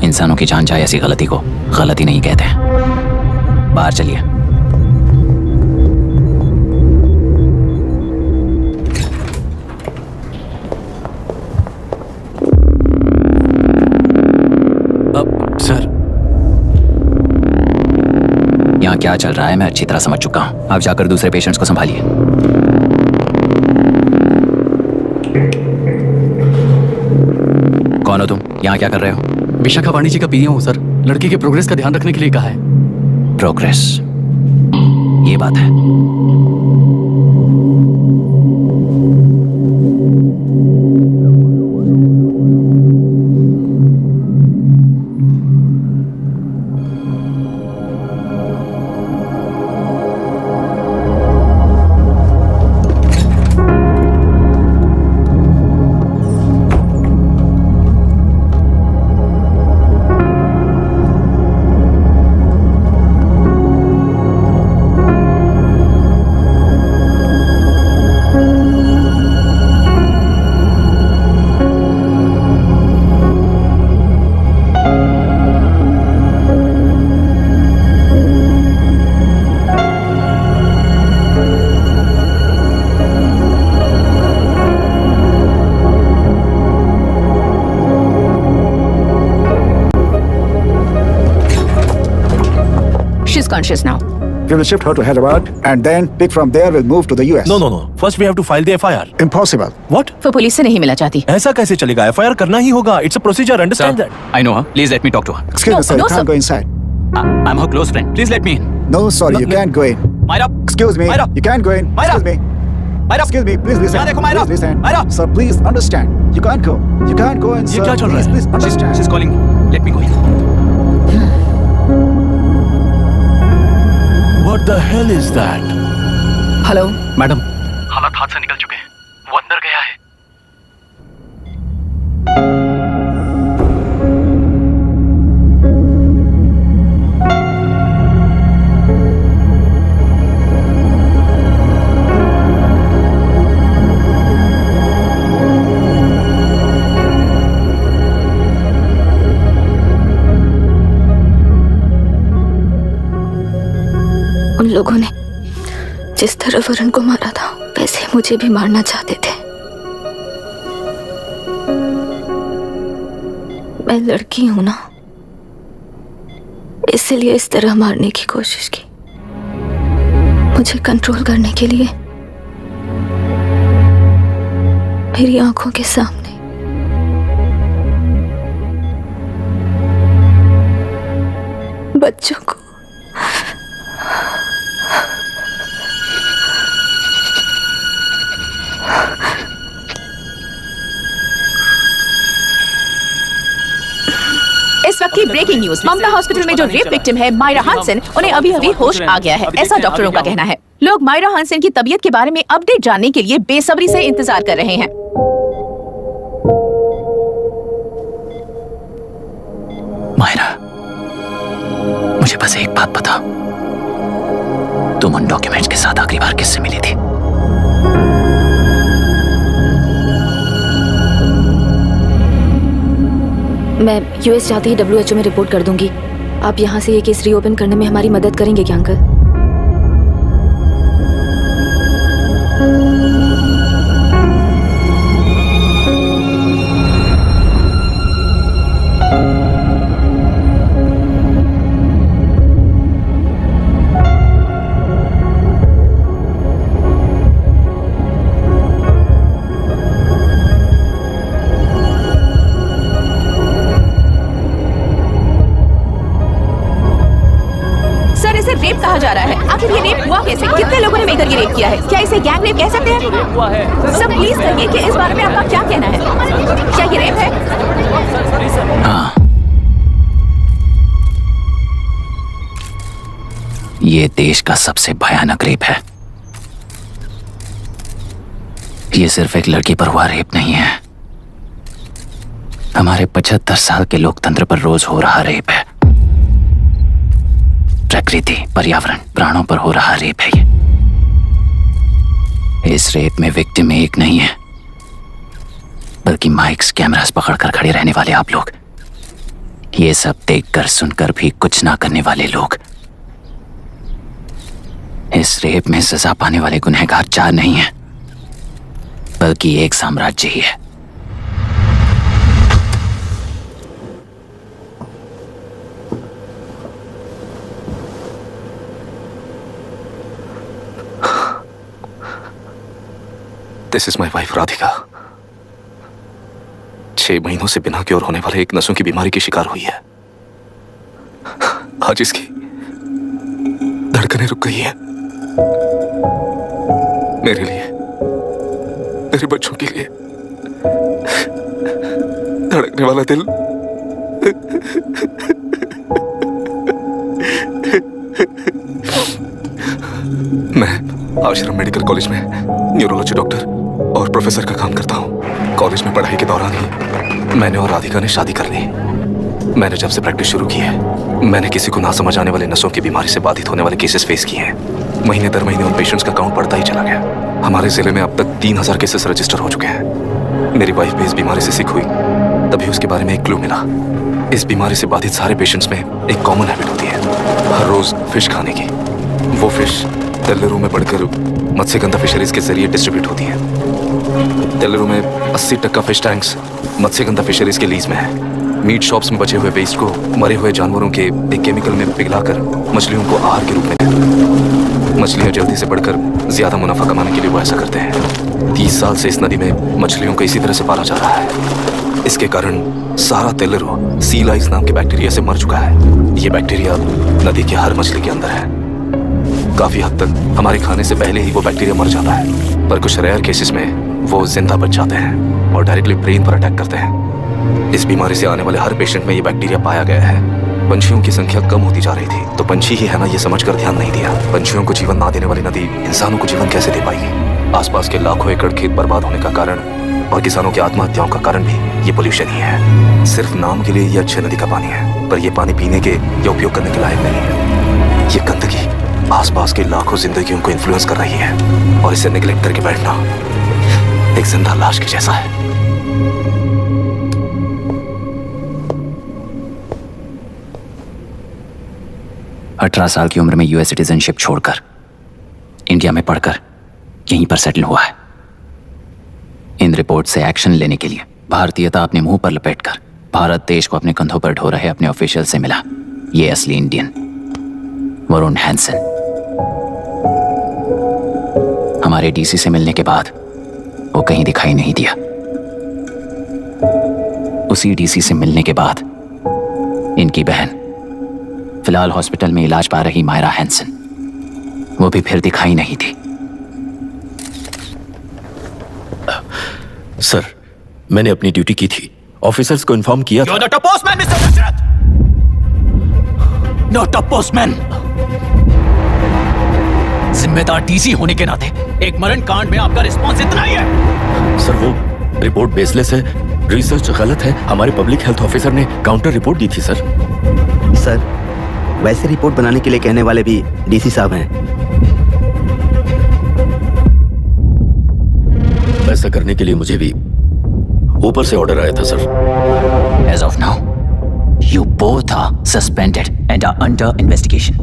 इंसानों की जान जाए ऐसी गलती को गलती नहीं कहते हैं। बाहर चलिए। सर यहाँ क्या चल रहा है मैं अच्छी तरह समझ चुका हूँ। आप जाकर दूसरे पेशेंट्स को संभालिए। कौन हो तुम? यहाँ क्या कर रहे हो? विशाखा वाणी जी का पीए हूँ सर। लड़की के प्रोग्रेस का ध्यान रखने के लिए कहा है। प्रोग्रेस, ये बात है। Conscious now. We will shift her to Hyderabad and then pick from there. We'll move to the US. No. First we have to file the FIR. Impossible. What? वो पुलिस से नहीं मिला चाहती। ऐसा कैसे चलेगा? FIR करना ही होगा। It's a procedure. Understand that? I know her. Please let me talk to her. Excuse me, sir. no, You can't sir. go inside. I'm her close friend. Please let me in. No, sorry, you can't go in. Myra, Excuse me. Myra. You can't go in. Myra. Excuse me. Myra. Excuse me. Please listen. यहाँ देखो, Myra. Please listen. Myra. Sir, please understand. You can't go. You can't go in, ये sir. क्या चल रहा है? Please understand. She's calling me. Let me go in. What the hell is that? Hello madam, हालात हाथ से निकल चुके हैं। वो अंदर गया है। उन लोगों ने जिस तरह वरुण को मारा था वैसे मुझे भी मारना चाहते थे। मैं लड़की हूं ना, इसलिए इस तरह मारने की कोशिश की। मुझे कंट्रोल करने के लिए मेरी आंखों के सामने बच्चों को इस वक्त की ब्रेकिंग न्यूज, ममता हॉस्पिटल में जो रेप विक्टिम है मायरा हानसन, उन्हें अभी अभी होश आ गया है, ऐसा डॉक्टरों का कहना है। लोग मायरा हानसन की तबीयत के बारे में अपडेट जानने के लिए बेसब्री से इंतजार कर रहे हैं। मायरा, मुझे बस एक बात बता, तुम उन डॉक्यूमेंट्स के साथ आखिरी बार किससे मिली थी? मैं यूएस जाते ही WHO में रिपोर्ट कर दूंगी। आप यहाँ से ये केस रीओपन करने में हमारी मदद करेंगे क्या अंकल? रेप कहा जा रहा है, आखिर ये रेप हुआ कैसे? कितने लोगों ने मिलकर ये रेप किया है? क्या इसे गैंग रेप कह सकते हैं? सब प्लीज कहिए कि इस बारे में आपका क्या कहना है? क्या ये रेप है? हाँ, ये देश का सबसे भयानक रेप है। ये सिर्फ एक लड़की पर हुआ रेप नहीं है, हमारे 75 साल के लोकतंत्र पर रोज हो रहा रेप है। प्रकृति, पर्यावरण, प्राणों पर हो रहा रेप है ये। इस रेप में विक्टिम एक नहीं है, बल्कि माइक्स, कैमरास पकड़कर खड़े रहने वाले आप लोग, ये सब देखकर सुनकर भी कुछ ना करने वाले लोग। इस रेप में सजा पाने वाले गुनहगार 4 नहीं है, बल्कि एक साम्राज्य ही है। This is my wife Radhika. 6 महीनों से बिना क्योर होने वाले एक नसों की बीमारी की शिकार हुई है। आज इसकी धड़कनें रुक गई है। मेरे लिए, मेरे बच्चों के लिए धड़कने वाला दिल मैं आश्रम मेडिकल कॉलेज में न्यूरोलॉजी डॉक्टर और प्रोफेसर का काम करता हूँ। कॉलेज में पढ़ाई के दौरान ही मैंने और राधिका ने शादी कर ली। मैंने जब से प्रैक्टिस शुरू की है, मैंने किसी को ना समझ आने वाले नसों की बीमारी से बाधित होने वाले केसेस फेस किए हैं। महीने दर महीने उन पेशेंट्स का काउंट बढ़ता ही चला गया। हमारे जिले में अब तक 3000 केसेस रजिस्टर हो चुके हैं। मेरी वाइफ भी इस बीमारी से सिक हुई, तभी उसके बारे में एक क्लू मिला। इस बीमारी से बाधित सारे पेशेंट्स में एक कॉमन हैबिट होती है, हर रोज फिश खाने की। वो फिश तेल्लेरू में बढ़कर मत्स्यगंधा फिशरीज के जरिए डिस्ट्रीब्यूट होती है। तेल्लेरू में 80% फिश टैंक्स मत्स्यगंधा फिशरीज के लीज में है। मीट शॉप्स में बचे हुए वेस्ट को मरे हुए जानवरों के एक केमिकल में पिघलाकर मछलियों को आहार के रूप में देते हैं। मछलियां जल्दी से बढ़कर ज्यादा मुनाफा कमाने के लिए वो ऐसा करते हैं। 30 साल से इस नदी में मछलियों को इसी तरह से पाला जा रहा है। इसके कारण सारा तेल्लेरू सी लाइस नाम के बैक्टीरिया से मर चुका है। ये बैक्टीरिया नदी की हर मछली के अंदर है। काफी हद तक हमारे खाने से पहले ही वो बैक्टीरिया मर जाता है, पर कुछ रेयर केसेस में वो जिंदा बच जाते हैं और डायरेक्टली ब्रेन पर अटैक करते हैं। इस बीमारी से आने वाले हर पेशेंट में ये बैक्टीरिया पाया गया है। पंछियों की संख्या कम होती जा रही थी, तो पंछी ही है ना ये समझकर ध्यान नहीं दिया। पंछियों को जीवन ना देने वाली नदी इंसानों को जीवन कैसे दे पाएगी? आसपास के लाखों एकड़ खेत बर्बाद होने का कारण और किसानों की आत्महत्याओं का कारण भी ये पोल्यूशन ही है। सिर्फ नाम के लिए ये अच्छे नदी का पानी है, पर ये पानी पीने के या उपयोग करने के लायक नहीं है। ये गंदगी आसपास के लाखों जिंदगियों को इन्फ्लुएंस कर रही है और इसे निगलेक्ट करके बैठना एक जिंदा लाश के जैसा है। 18 साल की उम्र में यूएस सिटीजनशिप छोड़कर इंडिया में पढ़कर यहीं पर सेटल हुआ है। इन रिपोर्ट से एक्शन लेने के लिए भारतीयता अपने मुंह पर लपेटकर भारत देश को अपने कंधों पर ढो रहे अपने ऑफिशियल से मिला ये असली इंडियन वरुण हैंसन। हमारे डीसी से मिलने के बाद वो कहीं दिखाई नहीं दिया। उसी डीसी से मिलने के बाद इनकी बहन फिलहाल हॉस्पिटल में इलाज पा रही मायरा हैंसन, वो भी फिर दिखाई नहीं थी। सर, मैंने अपनी ड्यूटी की थी, ऑफिसर्स को इन्फॉर्म किया था। You're not a postman, Mr. Dashrath! Not a postman! जिम्मेदार डीसी होने के नाते एक मरण कांड में आपका रिस्पॉन्स इतना ही है। सर, वो रिपोर्ट बेसलेस है, रिसर्च गलत है। हमारे पब्लिक हेल्थ ऑफिसर ने काउंटर रिपोर्ट दी थी सर। सर, वैसे रिपोर्ट बनाने के लिए कहने वाले भी डीसी साहब हैं। ऐसा करने के लिए मुझे भी ऊपर से ऑर्डर आया था sir. As of now, you both are suspended and are under investigation.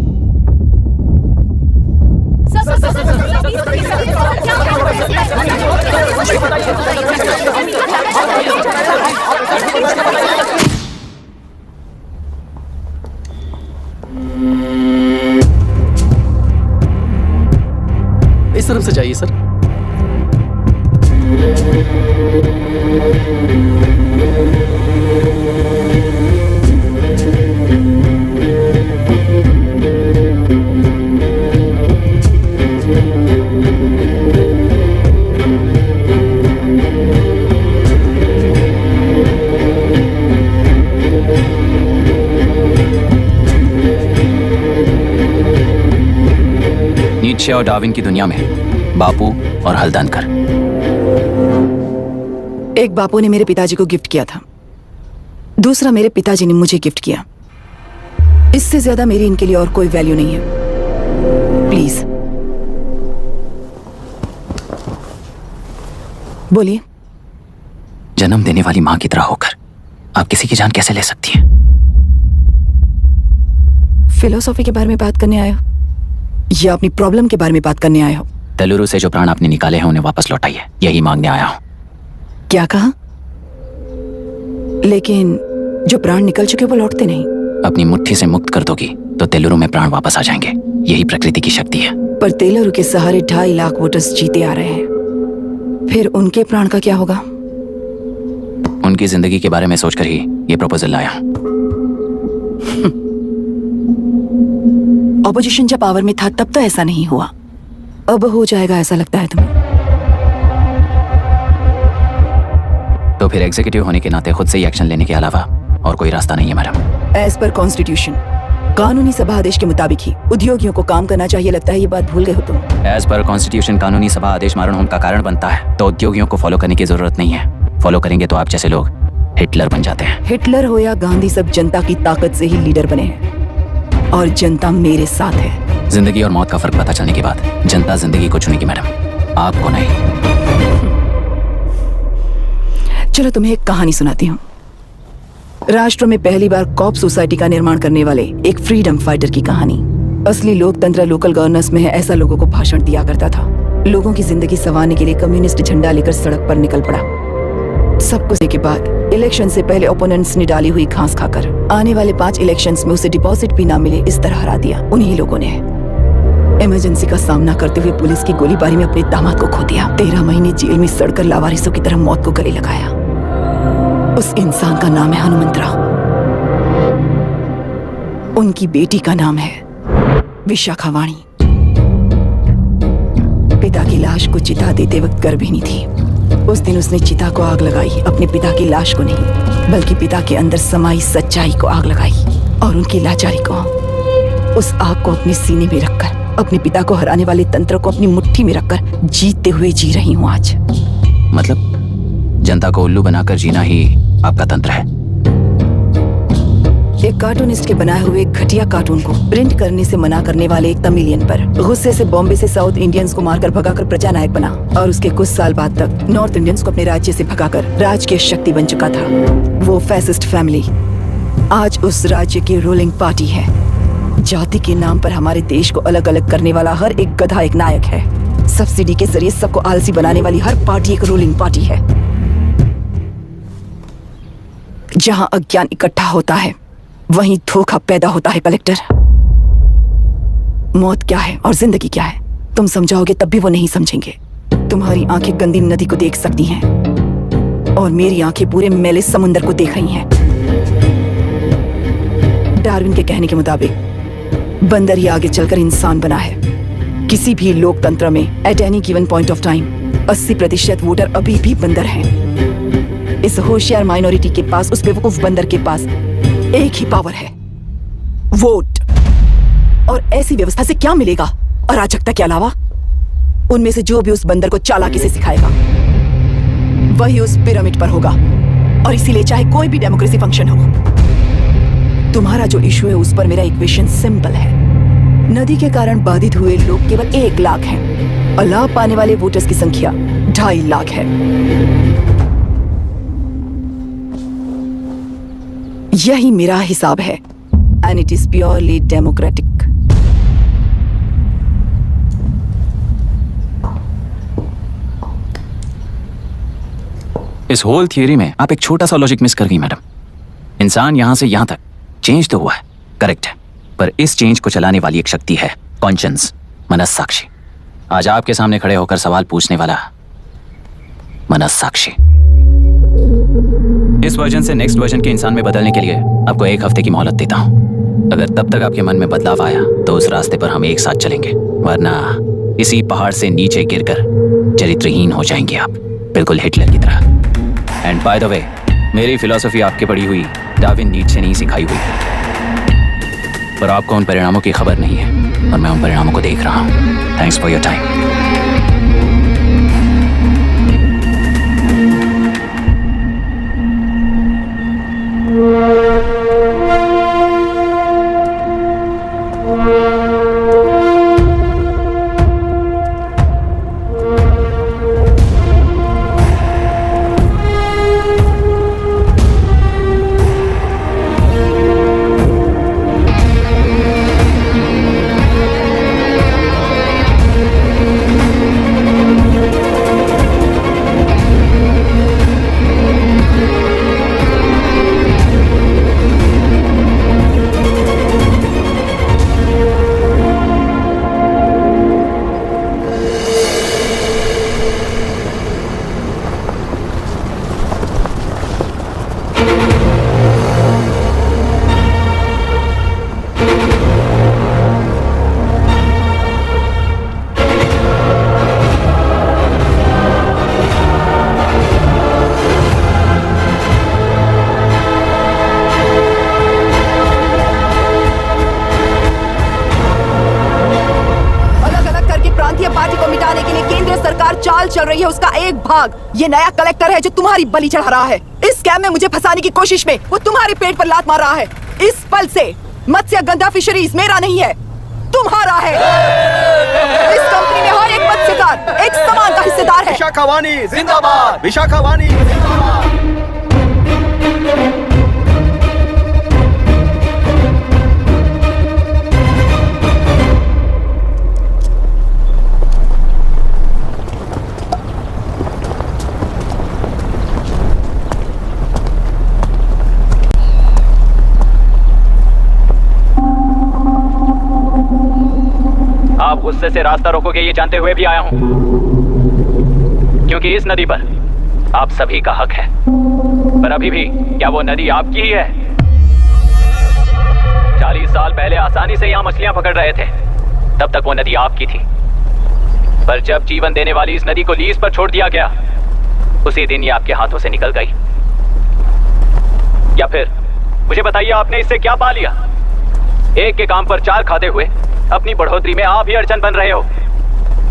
इस तरफ से जाइए सर। नीचे और डार्विन की दुनिया में बापू और हल्दनकर। एक बापू ने मेरे पिताजी को गिफ्ट किया था, दूसरा मेरे पिताजी ने मुझे गिफ्ट किया। इससे ज्यादा मेरी इनके लिए और कोई वैल्यू नहीं है। प्लीज बोलिए। जन्म देने वाली मां की तरह होकर आप किसी की जान कैसे ले सकती हैं? फिलोसॉफी के बारे में बात करने आए हो या अपनी प्रॉब्लम के बारे में बात करने आए हो? तेलुरु से जो प्राण आपने निकाले हैं उन्हें वापस लौटाइए, यही मांगने आया हूं। क्या कहा? लेकिन जो प्राण निकल चुके वो लौटते नहीं। अपनी मुट्ठी से मुक्त कर दोगी तो तेलुरु में प्राण वापस आ जाएंगे, यही प्रकृति की शक्ति है। पर तेलुरु के सहारे 2.5 लाख वोटर्स जीते आ रहे हैं, फिर उनके प्राण का क्या होगा? उनकी जिंदगी के बारे में सोचकर ही ये प्रपोजल लाया हूं। ऑपोजिशन जब पावर में था तब तो ऐसा नहीं हुआ, अब हो जाएगा ऐसा लगता है तुम्हें? तो फिर एग्जीक्यूटिव होने के नाते खुद से ही एक्शन लेने के अलावा और कोई रास्ता नहीं है मैडम। एज पर कॉन्स्टिट्यूशन, कानूनी सभा आदेश के मुताबिक ही उद्योगियों को काम करना चाहिए। लगता है ये बात भूल गए हो तुम। एज पर कॉन्स्टिट्यूशन कानूनी सभा आदेश मरण होम का कारण बनता है, तो उद्योगियों को फॉलो करने की जरूरत नहीं है। फॉलो करेंगे तो आप जैसे लोग हिटलर बन जाते हैं। हिटलर हो या गांधी, सब जनता की ताकत से ही लीडर बने हैं और जनता मेरे साथ है। जिंदगी और मौत का फर्क पता चलने के बाद जनता जिंदगी को चुनेगी मैडम, आपको नहीं। चलो तुम्हें एक कहानी सुनाती हूँ। राष्ट्र में पहली बार कॉप सोसाइटी का निर्माण करने वाले एक फ्रीडम फाइटर की कहानी। असली लोकतंत्र लोकल गवर्नेंस में है, ऐसा लोगों को भाषण दिया करता था। लोगों की जिंदगी संवारने के लिए कम्युनिस्ट झंडा लेकर सड़क पर निकल पड़ा। सब कुछ के बाद इलेक्शन से पहले ओपोनेंट्स ने डाली हुई घास खाकर आने वाले 5 इलेक्शंस में उसे डिपॉजिट भी ना मिले इस तरह हरा दिया। उन्हीं लोगों ने इमरजेंसी का सामना करते हुए पुलिस की गोलीबारी में अपने दामाद को खो दिया। 13 महीने जेल में सड़कर लावारिसों की तरह मौत को गले लगाया। उस इंसान का नाम है हनुमंतराव। उनकी बेटी का नाम है विशाखावाणी। पिता की लाश को चिता देते वक्त गर्भिणी थी। उस दिन उसने चिता को आग लगाई, अपने पिता की लाश को नहीं बल्कि पिता के अंदर समाई सच्चाई को आग लगाई और उनकी लाचारी को। उस आग को अपने सीने में रखकर अपने पिता को हराने वाले तंत्र को अपनी मुट्ठी में रखकर जीतते हुए जी रही हूँ आज। मतलब जनता को उल्लू बनाकर जीना ही आपका तंत्र है? एक कार्टूनिस्ट के बनाए हुए एक घटिया कार्टून को प्रिंट करने से मना करने वाले एक तमिलियन पर गुस्से से बॉम्बे से साउथ इंडियंस को मारकर भगाकर प्रजा नायक बना और उसके कुछ साल बाद तक नॉर्थ इंडियंस को अपने राज्य से भगाकर राजकीय शक्ति बन चुका था। वो फैसिस्ट फैमिली आज उस राज्य की रूलिंग पार्टी है। जाति के नाम पर हमारे देश को अलग अलग करने वाला हर एक गधा एक नायक है। सब्सिडी के जरिए सबको आलसी बनाने वाली हर पार्टी एक रूलिंग पार्टी है। जहां अज्ञान इकट्ठा होता है वहीं धोखा पैदा होता है। कलेक्टर, मौत क्या है और जिंदगी क्या है तुम समझाओगे तब भी वो नहीं समझेंगे। तुम्हारी आंखें गंदी नदी को देख सकती हैं और मेरी आंखें पूरे मैले समुंदर को देख रही हैं। डार्विन के कहने के मुताबिक बंदर ही आगे चलकर इंसान बना है। किसी भी लोकतंत्र में at any given point of time 80% voter अभी भी बंदर हैं। इस होशियार माइनॉरिटी के पास, उस बेवकूफ बंदर के पास एक ही पावर है, वोट। और ऐसी व्यवस्था से क्या मिलेगा अराजकता के अलावा? उनमें से जो भी उस बंदर को चालाकी से सिखाएगा वही उस पिरामिड पर होगा। और इसीलिए चाहे कोई भी डेमोक्रेसी फंक्शन हो, तुम्हारा जो इशू है उस पर मेरा इक्वेशन सिंपल है। नदी के कारण बाधित हुए लोग केवल 1 लाख हैं और लाभ पाने वाले वोटर्स की संख्या 2.5 लाख है। यही मेरा हिसाब है and it is purely democratic. इस होल थियरी में आप एक छोटा सा लॉजिक मिस कर गई मैडम। इंसान यहां से यहां तक चेंज तो हुआ है, करेक्ट है, पर इस चेंज को चलाने वाली एक शक्ति है, कॉन्शियंस, मनस्साक्षी। आज आपके सामने खड़े होकर सवाल पूछने वाला मनस्साक्षी। इस वर्जन से नेक्स्ट वर्जन के इंसान में बदलने के लिए आपको 1 हफ्ते की मोहलत देता हूं। अगर तब तक आपके मन में बदलाव आया तो उस रास्ते पर हम एक साथ चलेंगे, वरना इसी पहाड़ से नीचे गिरकर चरित्रहीन हो जाएंगे आप, बिल्कुल हिटलर की तरह। एंड बाय द वे, मेरी फिलॉसफी आपके पढ़ी हुई डार्विन नीचे नहीं सिखाई हुई है, पर आपको उन परिणामों की खबर नहीं है और मैं उन परिणामों को देख रहा हूं। Thanks for your time. चल रही है उसका एक भाग ये नया कलेक्टर है जो तुम्हारी बलि चढ़ा रहा है। इस स्कैम में मुझे फंसाने की कोशिश में वो तुम्हारे पेट पर लात मार रहा है। इस पल से मत्स्य गंगा फिशरीज मेरा नहीं है, तुम्हारा है। इस कंपनी में हर एक मत्स्यकार एक समान का हिस्सेदार है। विशाखावाणी जिंदाबाद, विशाखावाणी जिंदाबाद। आप गुस्से से रास्ता रोकोगे ये जानते हुए भी आया हूं, क्योंकि इस नदी पर आप सभी का हक है। पर अभी भी क्या वो नदी आपकी ही है? 40 साल पहले आसानी से यहां मछलियां पकड़ रहे थे, तब तक वो नदी आपकी थी। पर जब जीवन देने वाली इस नदी को लीज पर छोड़ दिया गया, उसी दिन ये आपके हाथों से निकल गई। या फिर मुझे बताइए, आपने इससे क्या पा लिया? एक के काम पर 4 खाते हुए अपनी बढ़ोतरी में आप ही अड़चन बन रहे हो।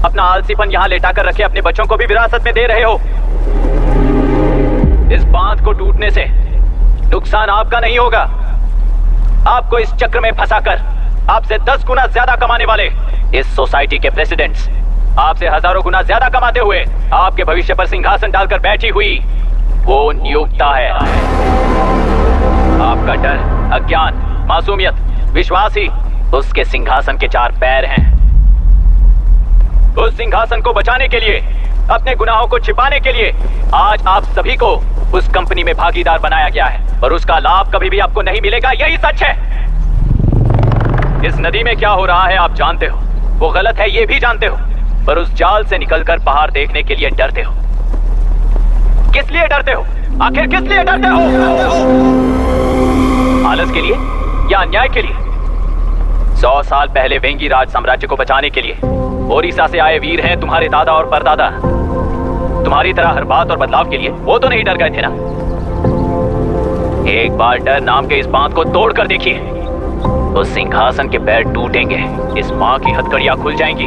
अपना आलसीपन यहाँ लेटा कर रखे अपने बच्चों को भी विरासत में दे रहे हो। इस बांध को टूटने से नुकसान आपका नहीं होगा। आपको इस चक्र में फंसाकर आपसे 10 गुना ज्यादा कमाने वाले इस सोसाइटी के प्रेसिडेंट्स आपसे हजारों गुना ज्यादा कमाते हुए आपके भविष्य पर सिंहासन डालकर बैठी हुई वो नियोक्ता है। आपका डर, अज्ञान, मासूमियत, विश्वास ही उसके सिंहासन के 4 पैर हैं। उस सिंहासन को बचाने के लिए, अपने गुनाहों को छिपाने के लिए आज आप सभी को उस कंपनी में भागीदार बनाया गया है और उसका लाभ कभी भी आपको नहीं मिलेगा, यही सच है। इस नदी में क्या हो रहा है आप जानते हो, वो गलत है ये भी जानते हो, पर उस जाल से निकलकर बाहर देखने के लिए डरते हो। किस लिए डरते हो? आखिर किस लिए डरते हो? आलस के लिए या अन्याय के लिए? 100 साल पहले वेंगी राज साम्राज्य को बचाने के लिए ओडिशा से आए वीर हैं तुम्हारे दादा और परदादा। तुम्हारी तरह हर बात और बदलाव के लिए वो तो नहीं डर गए थे ना। एक बार डर नाम के इस बांध को तोड़ कर देखिए, उस सिंहासन के पैर टूटेंगे, इस मां की हथकड़ियां खुल जाएंगी,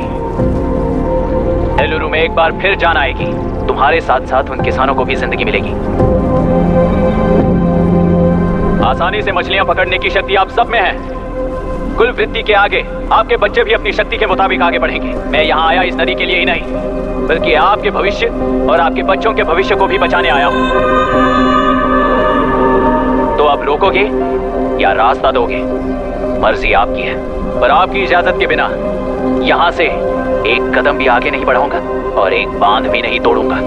एलुरु में एक बार फिर जान आएगी, तुम्हारे साथ साथ उन किसानों को भी जिंदगी मिलेगी। आसानी से मछलियां पकड़ने की शक्ति आप सब में है। कुल वृत्ति के आगे आपके बच्चे भी अपनी शक्ति के मुताबिक आगे बढ़ेंगे। मैं यहाँ आया इस नदी के लिए ही नहीं, बल्कि आपके भविष्य और आपके बच्चों के भविष्य को भी बचाने आया हूँ। तो आप रोकोगे या रास्ता दोगे, मर्जी आपकी है, पर आपकी इजाजत के बिना यहाँ से एक कदम भी आगे नहीं बढ़ाऊंगा और एक बांध भी नहीं तोड़ूंगा।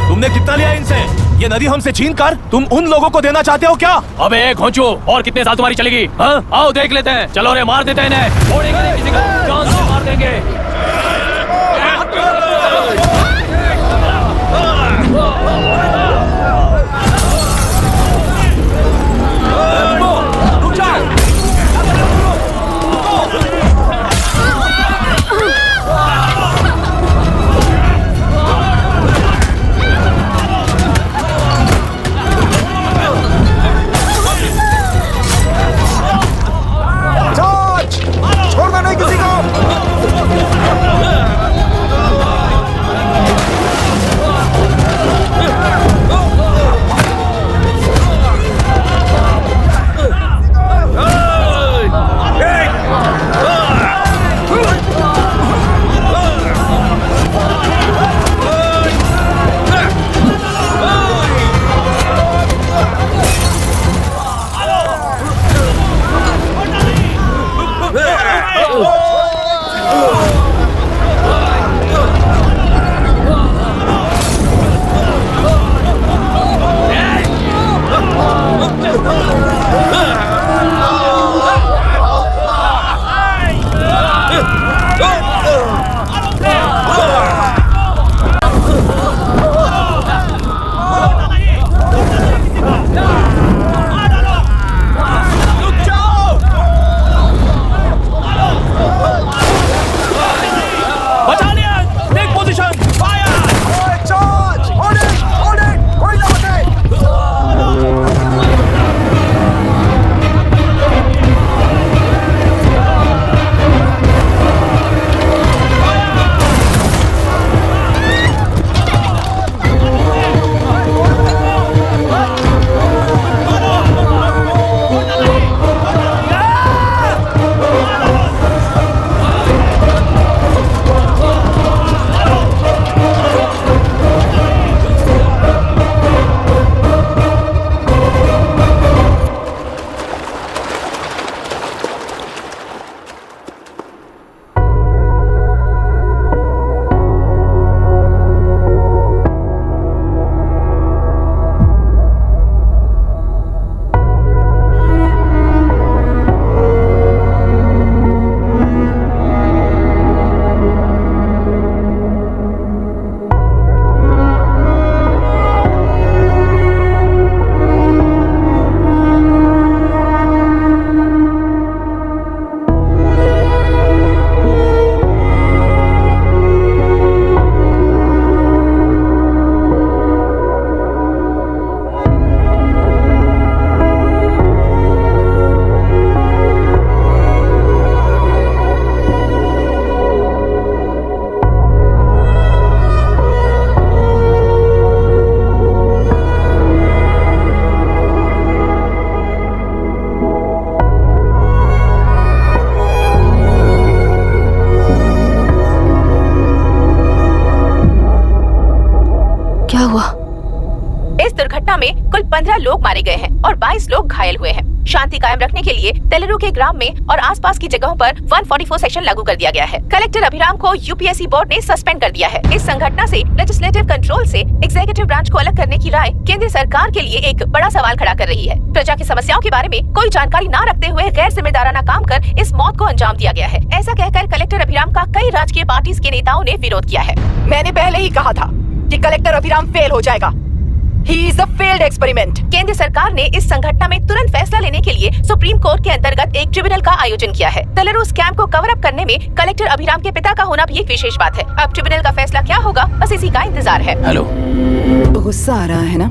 तुमने कितना लिया इनसे? ये नदी हमसे छीन कर तुम उन लोगों को देना चाहते हो क्या? अबे घोंचू, और कितने साल तुम्हारी चलेगी? हाँ? आओ देख लेते हैं। चलो रे, मार देते हैं इन्हें। छोड़ेंगे नहीं किसी को, जान से मार देंगे। छोड़ना नहीं किसी को। घटना में कुल 15 लोग मारे गए हैं और 22 लोग घायल हुए हैं। शांति कायम रखने के लिए तेलुरु के ग्राम में और आसपास की जगहों पर 144 सेक्शन लागू कर दिया गया है। कलेक्टर अभिराम को यूपीएससी बोर्ड ने सस्पेंड कर दिया है। इस संघटना से लेजिस्लेटिव कंट्रोल से एग्जीक्यूटिव ब्रांच को अलग करने की राय केंद्र सरकार के लिए एक बड़ा सवाल खड़ा कर रही है। प्रजा की समस्याओं के बारे में कोई जानकारी न रखते हुए गैर जिम्मेदाराना काम कर इस मौत को अंजाम दिया गया है। ऐसा कहकर कलेक्टर अभिराम का कई राजकीय पार्टी के नेताओं ने विरोध किया है। मैंने पहले ही कहा था कि कलेक्टर अभिराम फेल हो जाएगा। He is a failed experiment. केंद्र सरकार ने इस संघटना में तुरंत फैसला लेने के लिए सुप्रीम कोर्ट के अंतर्गत एक ट्रिब्यूनल का आयोजन किया है। तेलुरु स्कैम को कवर अप करने में कलेक्टर अभिराम के पिता का होना भी एक विशेष बात है। अब ट्रिब्यूनल का फैसला क्या होगा, बस इसी का इंतजार है। हेलो। गुस्सा आ रहा है ना?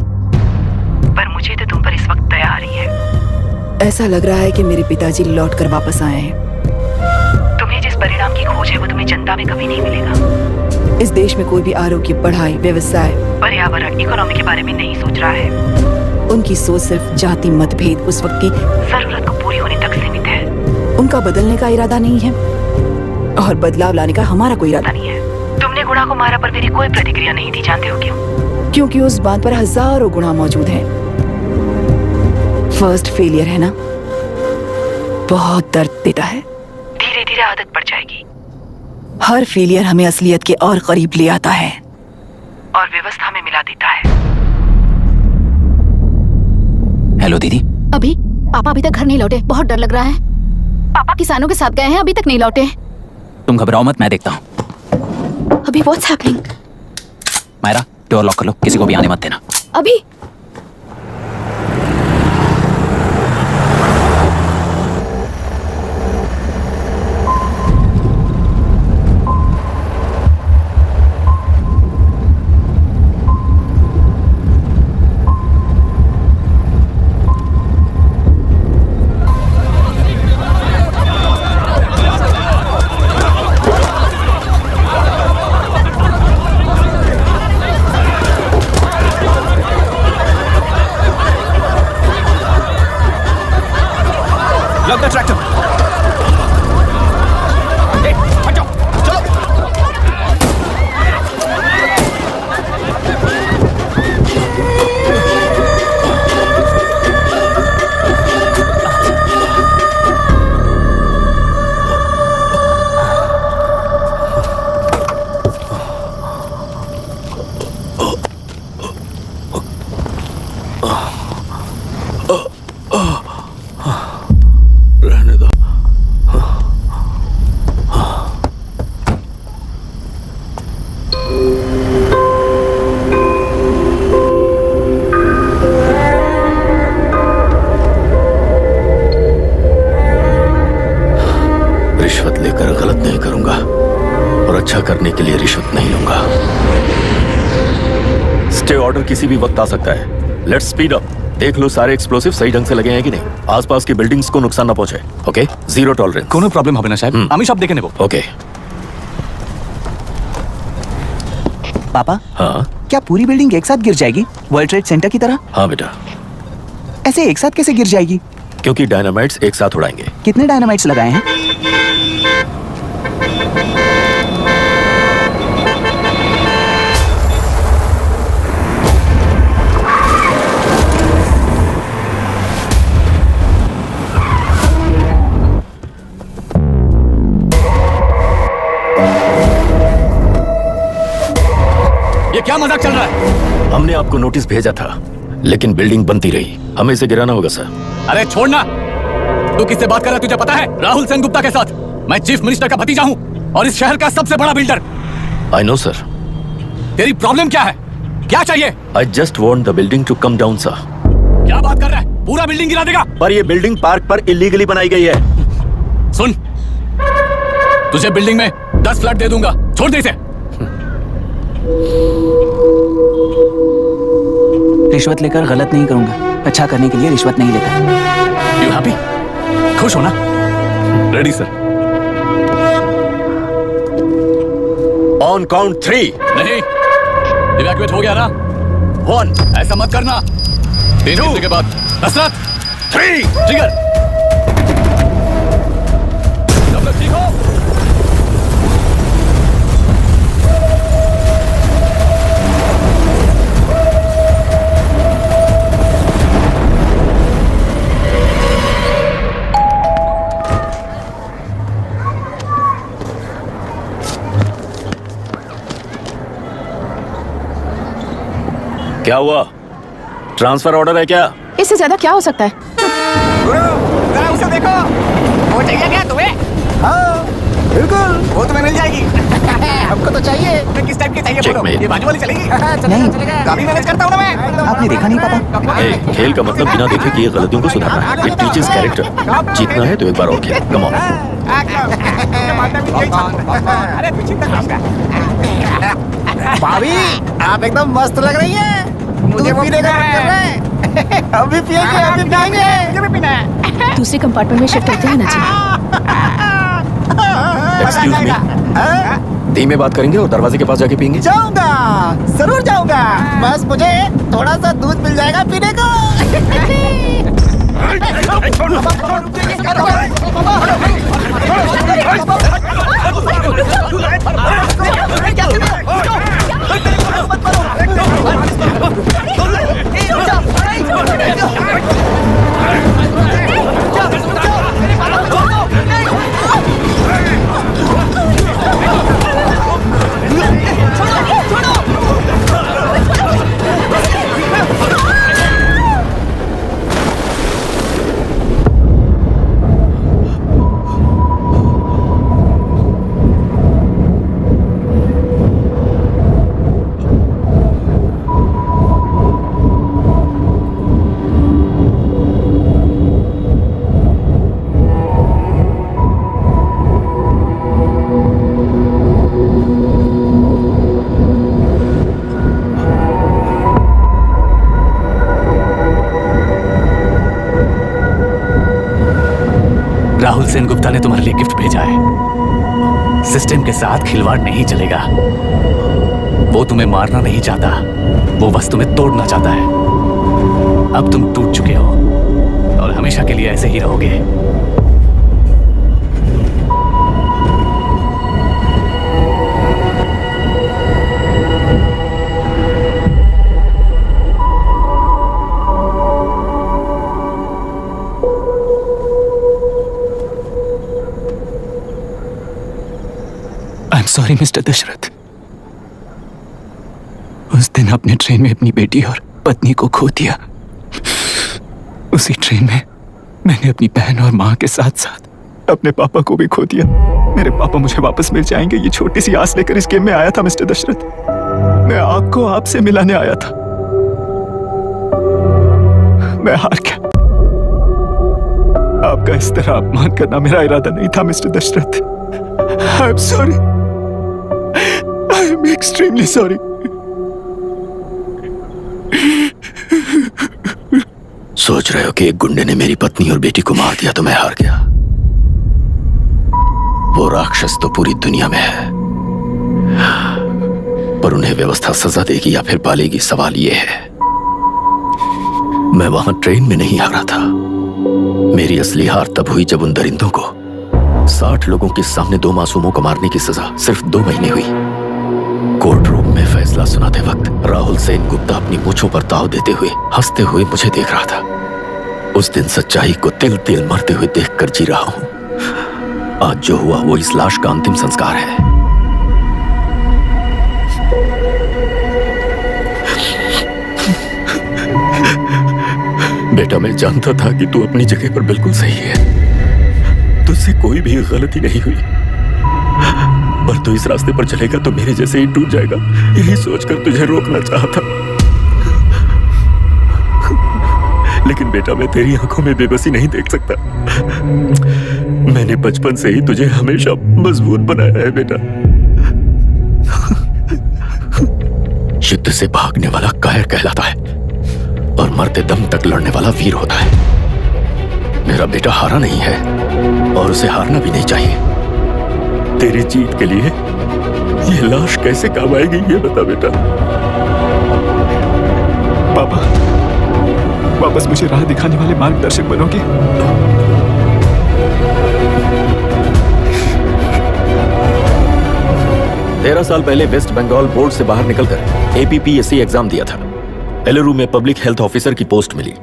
पर मुझे तो तुम पर इस वक्त दया आ रही है। ऐसा लग रहा है कि मेरे पिताजी लौट कर वापस आए हैं। तुम्हें जिस परिणाम की खोज है वो तुम्हें जनता में कभी नहीं मिलेगा। इस देश में कोई भी आरोग्य, पढ़ाई, व्यवसाय, पर्यावरण, इकोनॉमी के बारे में नहीं सोच रहा है। उनकी सोच सिर्फ जाति मतभेद उस वक्त की जरूरत को पूरी होने तक सीमित है। उनका बदलने का इरादा नहीं है और बदलाव लाने का हमारा कोई इरादा नहीं है। तुमने गुणा को मारा पर मेरी कोई प्रतिक्रिया नहीं दी, जानते हो क्यों? क्योंकि उस बात पर हजारों गुणा मौजूद हैं। फर्स्ट फेलियर है ना, बहुत दर्द देता है। धीरे धीरे आदत पड़ जाएगी। हर फेलियर हमें असलियत के और करीब ले आता है और व्यवस्था में मिला देता है। हेलो दीदी। अभी पापा अभी तक घर नहीं लौटे, बहुत डर लग रहा है। पापा किसानों के साथ गए हैं, अभी तक नहीं लौटे। तुम घबराओ मत, मैं देखता हूँ। अभी what's happening? Myra, door lock कर लो, किसी को भी आने मत देना। अभी रिश्वत लेकर गलत नहीं करूंगा और अच्छा करने के लिए रिश्वत नहीं लूंगा। स्टे ऑर्डर किसी भी वक्त आ सकता है। Let's speed up. देख लो सारे एक्सप्लोसिव सही ढंग से लगे हैं कि नहीं। आसपास की बिल्डिंग्स को नुकसान ना पहुंचे। Okay, zero tolerance. কোনো প্রবলেম হবে না সাহেব, আমি সব দেখে নেব। ओके। पापा, हाँ क्या पूरी बिल्डिंग एक साथ गिर जाएगी, वर्ल्ड ट्रेड सेंटर की तरह? हाँ बेटा, ऐसे एक साथ कैसे गिर जाएगी? क्योंकि डायनामाइट्स एक साथ उड़ाएंगे। कितने डायनामाइट्स लगाए हैं? ये क्या मजाक चल रहा है? हमने आपको नोटिस भेजा था, लेकिन बिल्डिंग बनती रही। हमें इसे गिराना होगा सर। अरे छोड़ना। तू किससे बात कर रहा है तुझे पता है? राहुल सेनगुप्ता के साथ। मैं चीफ मिनिस्टर का भतीजा हूँ और इस शहर का सबसे बड़ा बिल्डर। I know sir. तेरी प्रॉब्लम क्या है? क्या चाहिए? I just want the building to come down sir. क्या बात कर रहा है? पूरा बिल्डिंग गिरा देगा? पर ये बिल्डिंग पार्क पर इलीगली बनाई गई है। सुन, तुझे बिल्डिंग में 10 फ्लैट दे दूंगा, छोड़ दे इसे। रिश्वत लेकर गलत नहीं करूंगा, अच्छा करने के लिए रिश्वत नहीं लेता। You happy? खुश हो ना? Ready sir. On count 3। नहीं, इवैक्यूएट हो गया ना? 1। ऐसा मत करना। 3 घंटे के बाद हसरत 3। ट्रिगर। सब लोग ठीक हो? क्या हुआ? ट्रांसफर ऑर्डर है क्या? इससे ज्यादा क्या हो सकता है? जरा उसे देखो, वो चाहिए क्या तुम्हें? हाँ बिल्कुल, वो तुम्हें मिल जाएगी। हमको तो चाहिए। तुम्हें किस टाइप की चाहिए बोलो? Checkmate. ये बाजू वाली चलेगी? नहीं, काफी मैनेज करता हूँ ना मैं। आपने देखा नहीं पापा? खेल का मतलब बिना देखे किए गलतियों को सुधारना है। It teaches character. जीतना है तो एक बार और खेल। Come on. अरे पीछे तक उसका। भाभी आप एकदम मस्त लग रही हैं। मुझे पीने का मन कर रहा है। अभी पिएंगे, अभी पिएंगे। मुझे भी पीना है। दूसरे कंपार्टमेंट में शिफ्ट होते हैं ना जी। एक्सक्यूज मी, धीमे बात करेंगे और दरवाजे के पास जाके पीएंगे। जाऊंगा, जरूर जाऊंगा। बस मुझे थोड़ा सा दूध मिल जाएगा पीने को। राहुल सेन गुप्ता ने तुम्हारे लिए गिफ्ट भेजा है। सिस्टम के साथ खिलवाड़ नहीं चलेगा। वो तुम्हें मारना नहीं चाहता, वो बस तुम्हें तोड़ना चाहता है। अब तुम टूट चुके हो और हमेशा के लिए ऐसे ही रहोगे। सॉरी मिस्टर दशरथ, उस दिन अपने ट्रेन में अपनी बेटी और पत्नी को खो दिया। उसी ट्रेन में मैंने अपनी बहन और माँ के साथ साथ अपने पापा को भी खो दिया। मेरे पापा मुझे वापस मिल जाएंगे, ये छोटी सी आस लेकर इस गेम में आया था मिस्टर दशरथ। मैं आपको आपसे मिलाने आया था, मैं हार गया। आपका इस तरह अपमान करना मेरा इरादा नहीं था mister Dashrath. I am sorry, I am extremely sorry. सोच रहे हो कि एक गुंडे ने मेरी पत्नी और बेटी को मार दिया तो मैं हार गया? वो राक्षस तो पूरी दुनिया में है, पर उन्हें व्यवस्था सजा देगी या फिर पालेगी, सवाल ये है। मैं वहां ट्रेन में नहीं हारा था। मेरी असली हार तब हुई जब उन दरिंदों को 60 लोगों के सामने 2 मासूमों को मारने की सजा सिर्फ 2 महीने हुई। कोर्ट रूम में फैसला सुनाते वक्त राहुल सेन गुप्ता अपनी मूंछों पर ताव देते हुए हंसते हुए मुझे देख रहा था। उस दिन सच्चाई को तिल तिल मरते हुए देखकर जी रहा हूं। आज जो हुआ वो इस लाश का अंतिम संस्कार है। बेटा, मैं जानता था कि तू अपनी जगह पर बिल्कुल सही है, तुझसे कोई भी गलती नहीं हुई, पर तू इस रास्ते पर चलेगा तो मेरे जैसे ही टूट जाएगा, यही सोचकर तुझे रोकना चाहता। लेकिन बेटा, मैं तेरी आंखों में बेबसी नहीं देख सकता। मैंने बचपन से ही तुझे हमेशा मजबूत बनाया है बेटा। युद्ध से भागने वाला कायर कहलाता है और मरते दम तक लड़ने वाला वीर होता है। मेरा बेटा हारा नहीं है और उसे हारना भी नहीं चाहिए। तेरी जीत के लिए ये लाश कैसे काम आएगी, ये बता बेटा। पापा, वापस मुझे राह दिखाने वाले मार्गदर्शक बनोगे? 13 साल पहले वेस्ट बंगाल बोर्ड से बाहर निकलकर APPSC एग्जाम दिया था। एलरू में पब्लिक हेल्थ ऑफिसर की पोस्ट मिली।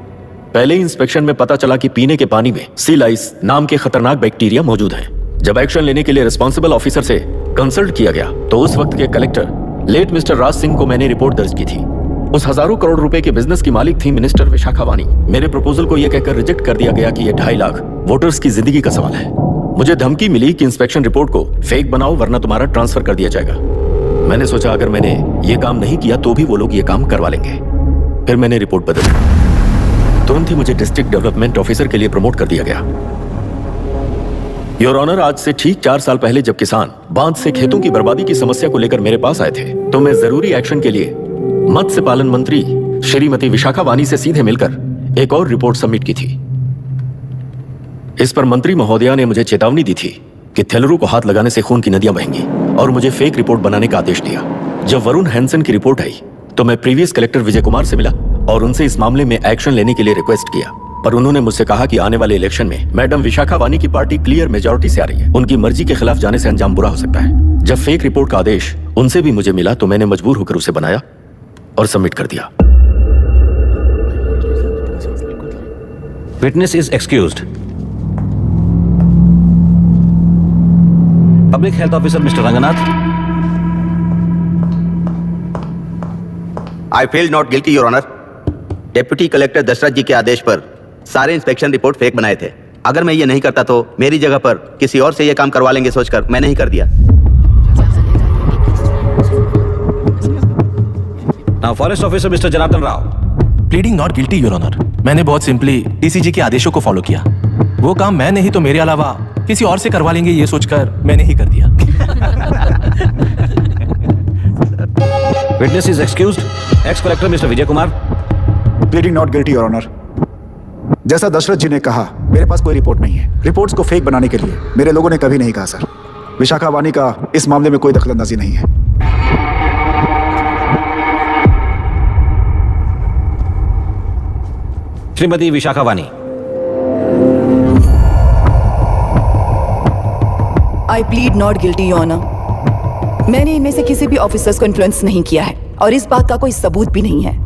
पहले इंस्पेक्शन में पता चला कि पीने के पानी में सी लाइस नाम के खतरनाक बैक्टीरिया मौजूद हैं। जब एक्शन लेने के लिए रिस्पॉन्सिबल ऑफिसर से कंसल्ट किया गया तो उस वक्त के collector late mister Raj Singh को मैंने रिपोर्ट दर्ज की थी। उस हजारों करोड़ रुपए के बिजनेस की मालिक थी मिनिस्टर विशाखा वानी। मेरे प्रपोजल को यह कहकर रिजेक्ट कर दिया गया कि यह 2.5 लाख वोटर्स की जिंदगी का सवाल है। मुझे धमकी मिली कि इंस्पेक्शन रिपोर्ट को फेक बनाओ वरना तुम्हारा ट्रांसफर कर दिया जाएगा। मैंने सोचा अगर मैंने ये काम नहीं किया तो भी वो लोग ये काम करवा लेंगे। फिर मैंने रिपोर्ट बदली। तुरंत ही मुझे डिस्ट्रिक्ट डेवलपमेंट ऑफिसर के लिए प्रमोट कर दिया गया। योर ऑनर, आज से ठीक 4 साल पहले जब किसान बांध से खेतों की बर्बादी की समस्या को लेकर मेरे पास आए थे तो मैं जरूरी एक्शन के लिए मत्स्य पालन मंत्री श्रीमती विशाखा वानी से सीधे मिलकर एक और रिपोर्ट सबमिट की थी। इस पर मंत्री महोदया ने मुझे चेतावनी दी थी कि थेलरू को हाथ लगाने से खून की नदियां बहेंगी और मुझे फेक रिपोर्ट बनाने का आदेश दिया। जब वरुण हैंसन की रिपोर्ट आई तो मैं प्रीवियस कलेक्टर विजय कुमार से मिला और उनसे इस मामले में एक्शन लेने के लिए रिक्वेस्ट किया, पर उन्होंने मुझसे कहा कि आने वाले इलेक्शन में मैडम विशाखा वानी की पार्टी क्लियर मेजॉरिटी से आ रही है, उनकी मर्जी के खिलाफ जाने से अंजाम बुरा हो सकता है। जब फेक रिपोर्ट का आदेश उनसे भी मुझे मिला तो मैंने मजबूर होकर उसे बनाया और सबमिट कर दिया। Witness is excused. Public health officer mister Ranganath. I feel not guilty your honour. Deputy collector Dashrath ji के आदेश पर सारे इंस्पेक्शन रिपोर्ट फेक बनाए थे। अगर मैं ये नहीं करता तो मेरी जगह पर किसी और से ये काम करवा लेंगे सोचकर मैं नहीं कर दिया। Now forest officer mister Janardhan Rao. Pleading not guilty your honour. मैंने बहुत सिंपली डीसीजी के आदेशों को फॉलो किया। वो काम मैं नहीं तो मेरे अलावा किसी और से करवा लेंगे ये सोचकर मैंने ही कर दिया। Witness is excused. Ex collector mister Vijay Kumar. Pleading not guilty your honour. जैसा दशरथ जी ने कहा मेरे पास कोई रिपोर्ट नहीं है। रिपोर्ट्स को फेक बनाने के लिए मेरे लोगों ने कभी नहीं कहा सर। विशाखा वानी का इस मामले में कोई दखलंदाजी नहीं है। Shrimati Vishakha Vani. I plead not guilty your honour. मैंने इनमें से किसी भी ऑफिसर्स को इन्फ्लुएंस नहीं किया है और इस बात का कोई सबूत भी नहीं है।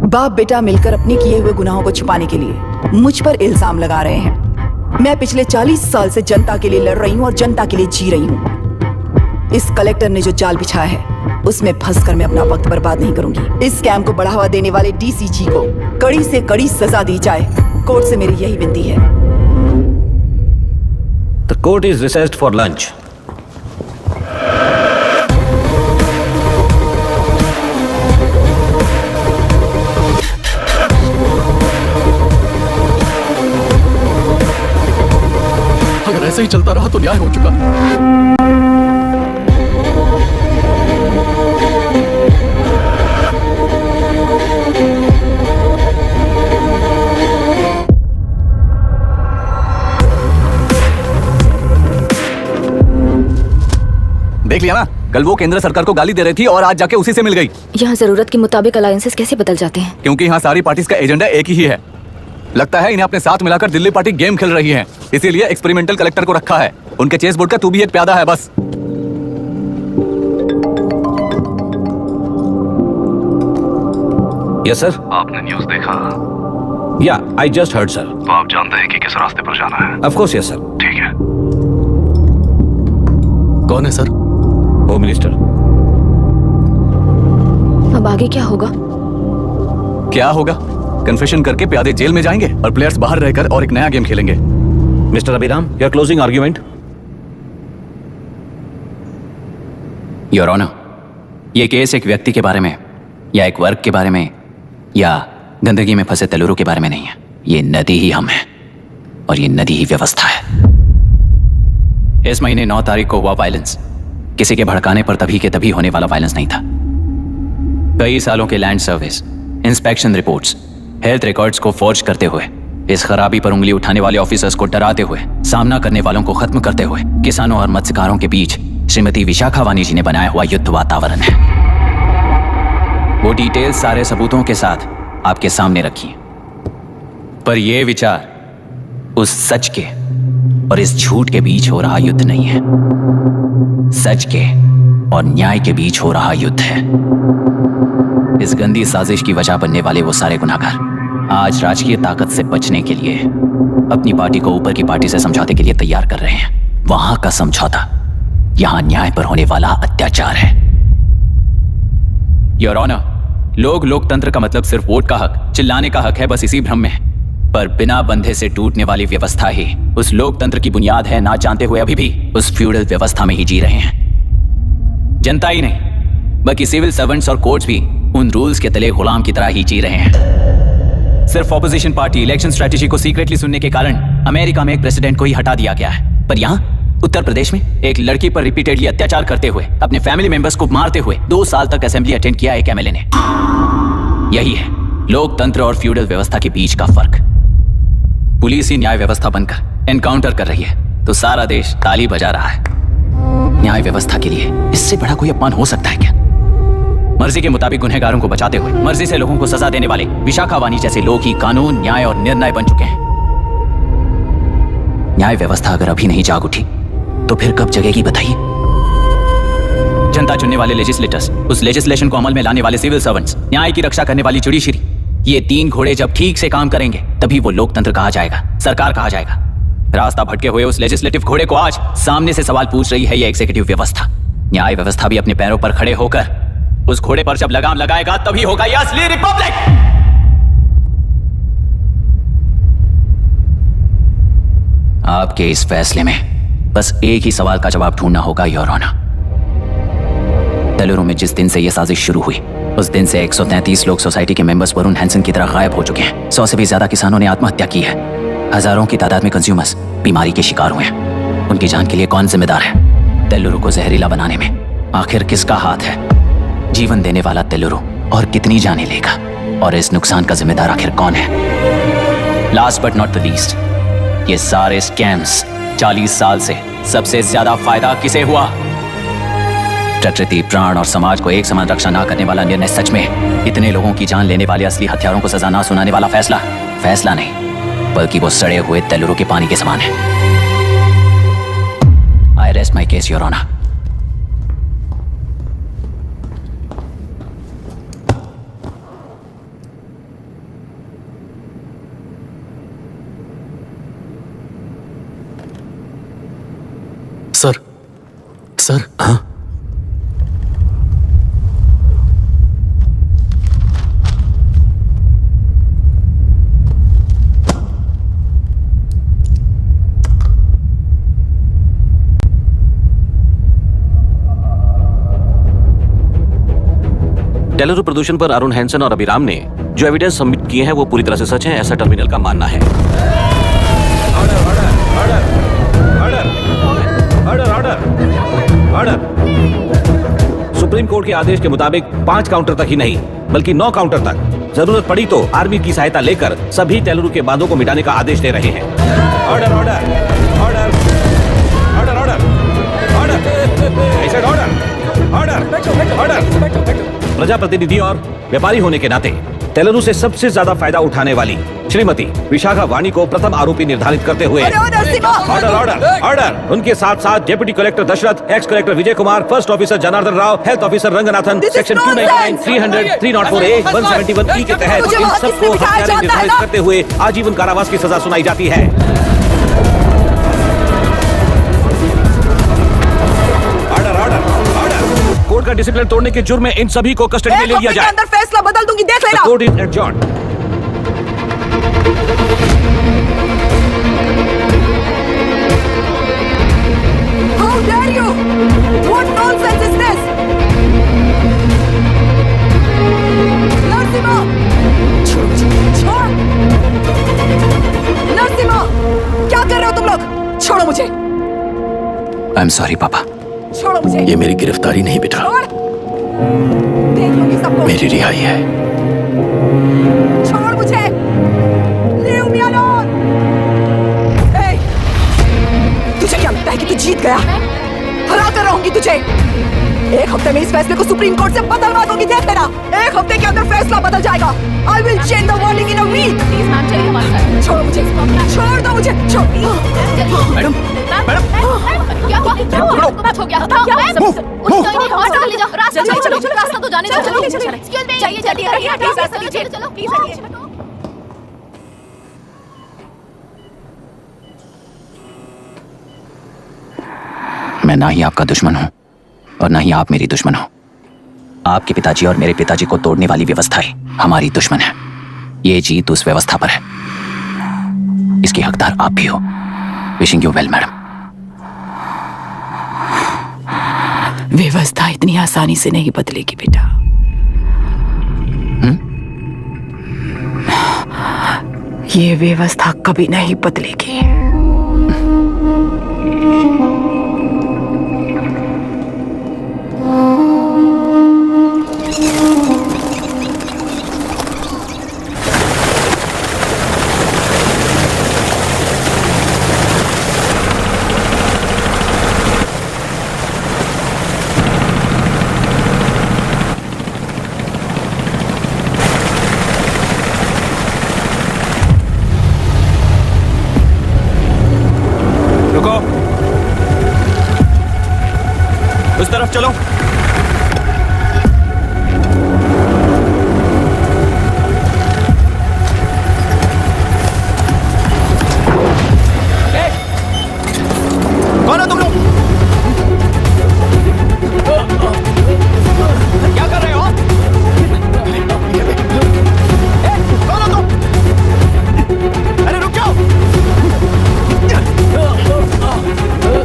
बाप बेटा मिलकर अपने किए हुए गुनाहों को छुपाने के लिए मुझ पर इल्जाम लगा रहे हैं। मैं पिछले 40 साल से जनता के लिए लड़ रही हूँ और जनता के लिए जी रही हूँ। इस कलेक्टर ने जो जाल बिछाया है उसमें फंसकर मैं अपना वक्त बर्बाद नहीं करूंगी। इस स्कैम को बढ़ावा देने वाले डीसीजी को कड़ी से कड़ी सजा दी जाए। कोर्ट से मेरी यही विनती है। The court is richest for lunch. अगर ऐसे ही चलता रहा तो न्याय हो चुका। देख लिया ना, कल वो केंद्र सरकार को गाली दे रही थी और आज जाके उसी से मिल गई। यहाँ जरूरत के मुताबिक अलायंसेस कैसे बदल जाते हैं? क्योंकि यहाँ सारी पार्टीज का एजेंडा एक ही है। लगता है इन्हें अपने साथ मिलाकर दिल्ली पार्टी गेम खेल रही है, इसीलिए एक्सपेरिमेंटल कलेक्टर को रखा है। उनके चेस बोर्ड का तू भी एक प्यादा है बस। Yes sir. आपने न्यूज़ देखा? या आई जस्ट हर्ड सर। तो आप जानते हैं कि किस रास्ते पर जाना है? Of course yes sir. ठीक है। कौन है सर? Home minister. अब आगे क्या होगा? क्या होगा? कन्फेशन करके प्यादे जेल में जाएंगे और प्लेयर्स बाहर रहकर और एक नया गेम खेलेंगे। Mister Abhiram, your closing argument. Your honour, ये केस एक व्यक्ति के बारे में या एक वर्ग के बारे में या गंदगी में फंसे तेलुरु के बारे में नहीं है। ये नदी ही हम हैं और ये नदी ही व्यवस्था है। इस महीने 9 तारीख को हुआ वायलेंस किसी के भड़काने पर तभी के तभी होने वाला वायलेंस नहीं था। कई सालों के land service, inspection reports, health records को फॉर्ज करते हुए, इस खराबी पर उंगली उठाने वाले ऑफिसर्स को डराते हुए, सामना करने वालों को खत्म करते हुए किसानों और मत्स्यकारों के बीच श्रीमती विशाखा वानी जी ने बनाया हुआ युद्ध वातावरण है। वो डिटेल सारे सबूतों के साथ आपके सामने रखी, पर यह विचार उस सच के और इस झूठ के बीच हो रहा युद्ध नहीं है, सच के और न्याय के बीच हो रहा युद्ध है। इस गंदी साजिश की वजह बनने वाले वो सारे गुनाहगार आज राजकीय ताकत से बचने के लिए अपनी पार्टी को ऊपर की पार्टी से समझौते के लिए तैयार कर रहे हैं। वहां का समझौता यहां न्याय पर होने वाला अत्याचार है। योर ऑनर, लोग लोकतंत्र का मतलब सिर्फ वोट का हक, चिल्लाने का हक है, बस इसी भ्रम में है। पर बिना बंधे से टूटने वाली व्यवस्था ही उस लोकतंत्र की बुनियाद है, ना जानते हुए अभी भी उस फ्यूडल व्यवस्था में ही जी रहे हैं। जनता ही नहीं बल्कि सिविल सर्वेंट्स और कोर्ट्स भी उन रूल्स के तले गुलाम की तरह ही जी रहे हैं। सिर्फ ऑपोजिशन पार्टी इलेक्शन स्ट्रेटेजी को सीक्रेटली सुनने के कारण अमेरिका में एक प्रेसिडेंट को ही हटा दिया गया है, पर यहाँ उत्तर प्रदेश में एक लड़की पर रिपीटेडली अत्याचार करते हुए, अपने फैमिली मेंबर्स को मारते हुए 2 साल तक असेंबली अटेंड किया एक एमएलए ने। यही है लोकतंत्र और फ्यूडल व्यवस्था के बीच का फर्क। पुलिस ही न्याय व्यवस्था बनकर एनकाउंटर कर रही है तो सारा देश ताली बजा रहा है। न्याय व्यवस्था के लिए इससे बड़ा कोई अपमान हो सकता है क्या? मर्जी के मुताबिक गुनहगारों को बचाते हुए मर्जी से लोगों को सजा देने वाले विशाखा वानी जैसे लोग ही कानून, न्याय और निर्णय बन चुके हैं। न्याय व्यवस्था अगर अभी नहीं जाग उठी तो फिर कब जगेगी बताइए? जनता चुनने वाले लेजिस्लेटर्स, उस लेजिस्लेशन को अमल में लाने वाले सिविल सर्वेंट्स, न्याय की रक्षा करने वाली जुडिशरी, ये 3 घोड़े जब ठीक से काम करेंगे तभी वो लोकतंत्र कहा जाएगा, सरकार कहा जाएगा। रास्ता भटके हुए उस लेजिस्लेटिव घोड़े को आज सामने से सवाल पूछ रही है ये एग्जीक्यूटिव व्यवस्था। न्याय व्यवस्था भी अपने पैरों पर खड़े होकर उस घोड़े पर जब लगाम लगाएगा तभी होगा ये असली रिपब्लिक। आपके इस फैसले में बस एक ही सवाल का जवाब ढूंढना होगा, योर ऑनर। तेलुरु में जिस दिन से यह साजिश शुरू हुई उस दिन से 133 लोग सोसाइटी के मेंबर्स वरुण हैंसन की तरह गायब हो चुके हैं। 100 से भी ज्यादा किसानों ने आत्महत्या की है। हजारों की तादाद में कंज्यूमर्स बीमारी के शिकार हुए हैं। उनकी जान के लिए कौन जिम्मेदार है? तेलुरु को जहरीला बनाने में आखिर किसका हाथ है? जीवन देने वाला तेलुरु और कितनी जानें लेगा? और इस नुकसान का जिम्मेदार आखिर कौन है? Last but not the least, ये सारे स्कैम्स 40 साल से सबसे ज्यादा फायदा किसे हुआ? प्रकृति, प्राण और समाज को एक समान रक्षा ना करने वाला निर्णय सच में इतने लोगों की जान लेने वाले असली हथियारों को सजा ना सुनाने वाला फैसला नहीं बल्कि वो सड़े हुए तेलुरु के पानी के समान है। I rest my case, your honour. Sir, हाँ? तेलुरु प्रदूषण पर अरुण हैंसन और अभिराम ने जो एविडेंस सबमिट किए हैं वो पूरी तरह से सच है, ऐसा टर्मिनल का मानना है। सुप्रीम कोर्ट के आदेश के मुताबिक 5 काउंटर तक ही नहीं बल्कि 9 काउंटर तक जरूरत पड़ी तो आर्मी की सहायता लेकर सभी तेलुरु के बांधों को मिटाने का आदेश दे रहे हैं। Order order order order order order order. प्रजाप्रतिनिधि और व्यापारी होने के नाते तेलुरु से सबसे ज्यादा फायदा उठाने वाली श्रीमती विशाखा वानी को प्रथम आरोपी निर्धारित करते हुए ऑर्डर ऑर्डर ऑर्डर। उनके साथ साथ deputy collector Dashrath, ex collector Vijay Kumar, first officer Janardhan Rao, health officer Ranganathan, section 299, 300, 304A, 171E के तहत इन सबको हत्यारे निर्धारित करते हुए आजीवन कारावास की सजा सुनाई जाती है। कोर्ट का डिसिप्लिन तोड़ने के जुर्म में इन सभी को कस्टडी में ले लिया जाए। अंदर फैसला बदल दूंगी, देख लेना। Court is adjourned. How dare you? What nonsense is this? Narasimha, छोड़। नरसिम्हा, क्या कर रहे हो तुम लोग? छोड़ो मुझे। आई एम सॉरी पापा। छोड़ो मुझे। ये मेरी गिरफ्तारी नहीं बेटा, देख लूंगी सबको। मेरी रिहाई है। छोड़ मुझे। Leave me alone. Hey, तुझे क्या लगता है कि तू जीत गया? हरा कर रहूंगी तुझे। 1 हफ्ते में इस फैसले को सुप्रीम कोर्ट से बदलवा दूंगी, देख लेना। 1 हफ्ते के अंदर फैसला बदल जाएगा। I will change the verdict in a week. छोड़ो मुझे, छोड़ दो मुझे, छोड़। मैडम, मैडम, क्या हुआ? हो गया? रास्ता तो जाने दो। चलो। मैं ना ही आपका दुश्मन हूं और ना ही आप मेरी दुश्मन हो। आपके पिताजी और मेरे पिताजी को तोड़ने वाली व्यवस्थाएं हमारी दुश्मन है। ये जीत उस व्यवस्था पर है, इसकी हकदार आप भी हो। Wishing you well madam. व्यवस्था इतनी आसानी से नहीं बदलेगी बेटा। ये व्यवस्था कभी नहीं बदलेगी। उस तरफ चलो। कौन हो तुम लोग? क्या कर रहे हो? कौन हो तुम? अरे रुक जाओ।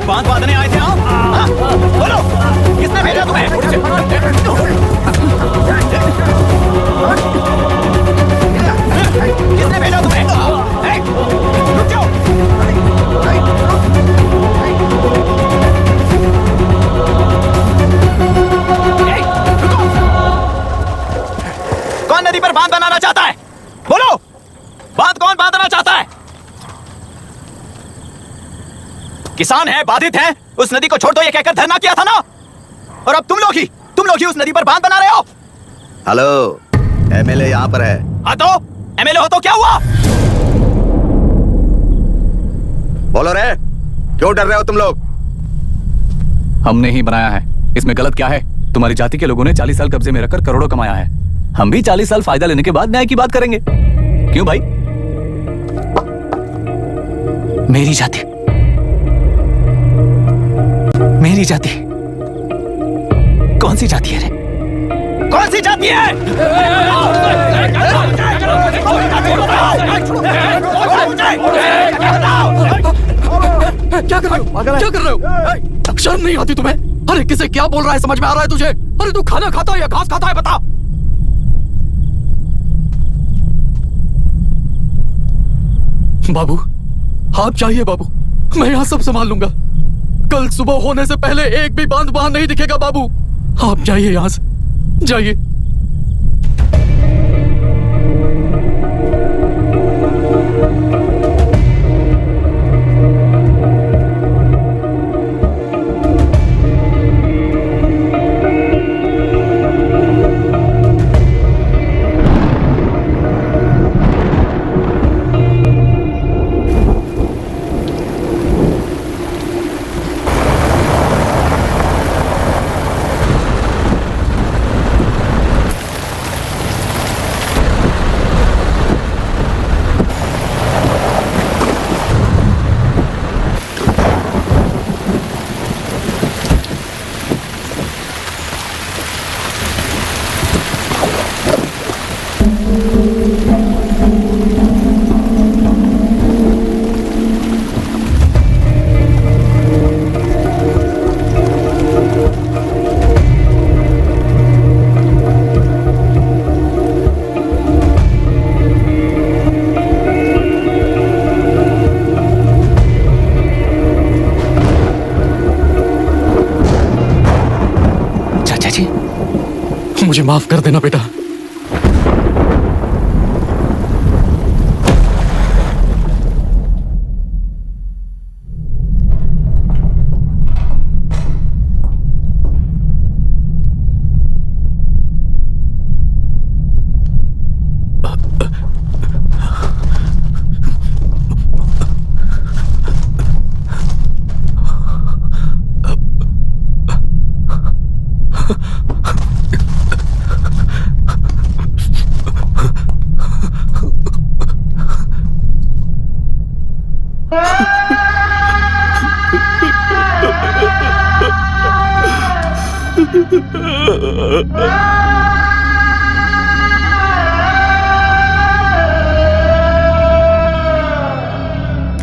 बांध बांधने आए थे आप? हाँ? बोलो, किसने भेजा तुम्हें? किसने भेजा तुम्हें? रुक जाओ। रुको। कौन नदी पर बांध बनाना चाहता है? बोलो, बांध कौन बांधना चाहता है? किसान है, बाधित है, उस नदी को छोड़ दो ये कहकर धरना किया था ना। और अब तुम लोग ही उस नदी पर बांध बना रहे हो। हेलो, एमएलए यहाँ पर है। हाँ तो एमएलए हो तो क्या हुआ? बोलो रे, क्यों डर रहे हो तुम लोग? हमने ही बनाया है, इसमें गलत क्या है? तुम्हारी जाति के लोगों ने 40 साल कब्जे में रखकर करोड़ों कमाया है। हम भी 40 साल फायदा लेने के बाद न्याय की बात करेंगे। क्यों भाई? मेरी जाति, मेरी जाति कौन सी जाति है रे? कौन सी जाति है? क्या कर रहे हो? क्या कर रहे हो? शर्म नहीं आती तुम्हें? अरे किसे क्या बोल रहा है, समझ में आ रहा है तुझे? अरे तू खाना खाता है या घास खाता है, बता। बाबू आप चाहिए बाबू, मैं यहाँ सब संभाल लूंगा। कल सुबह होने से पहले एक भी बांध वहां नहीं दिखेगा बाबू। आप जाइए यहां से, जाइए। मुझे माफ कर देना बेटा।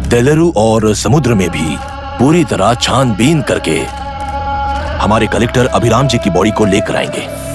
तेलुरु और समुद्र में भी पूरी तरह छानबीन करके हमारे कलेक्टर अभिराम जी की बॉडी को लेकर आएंगे।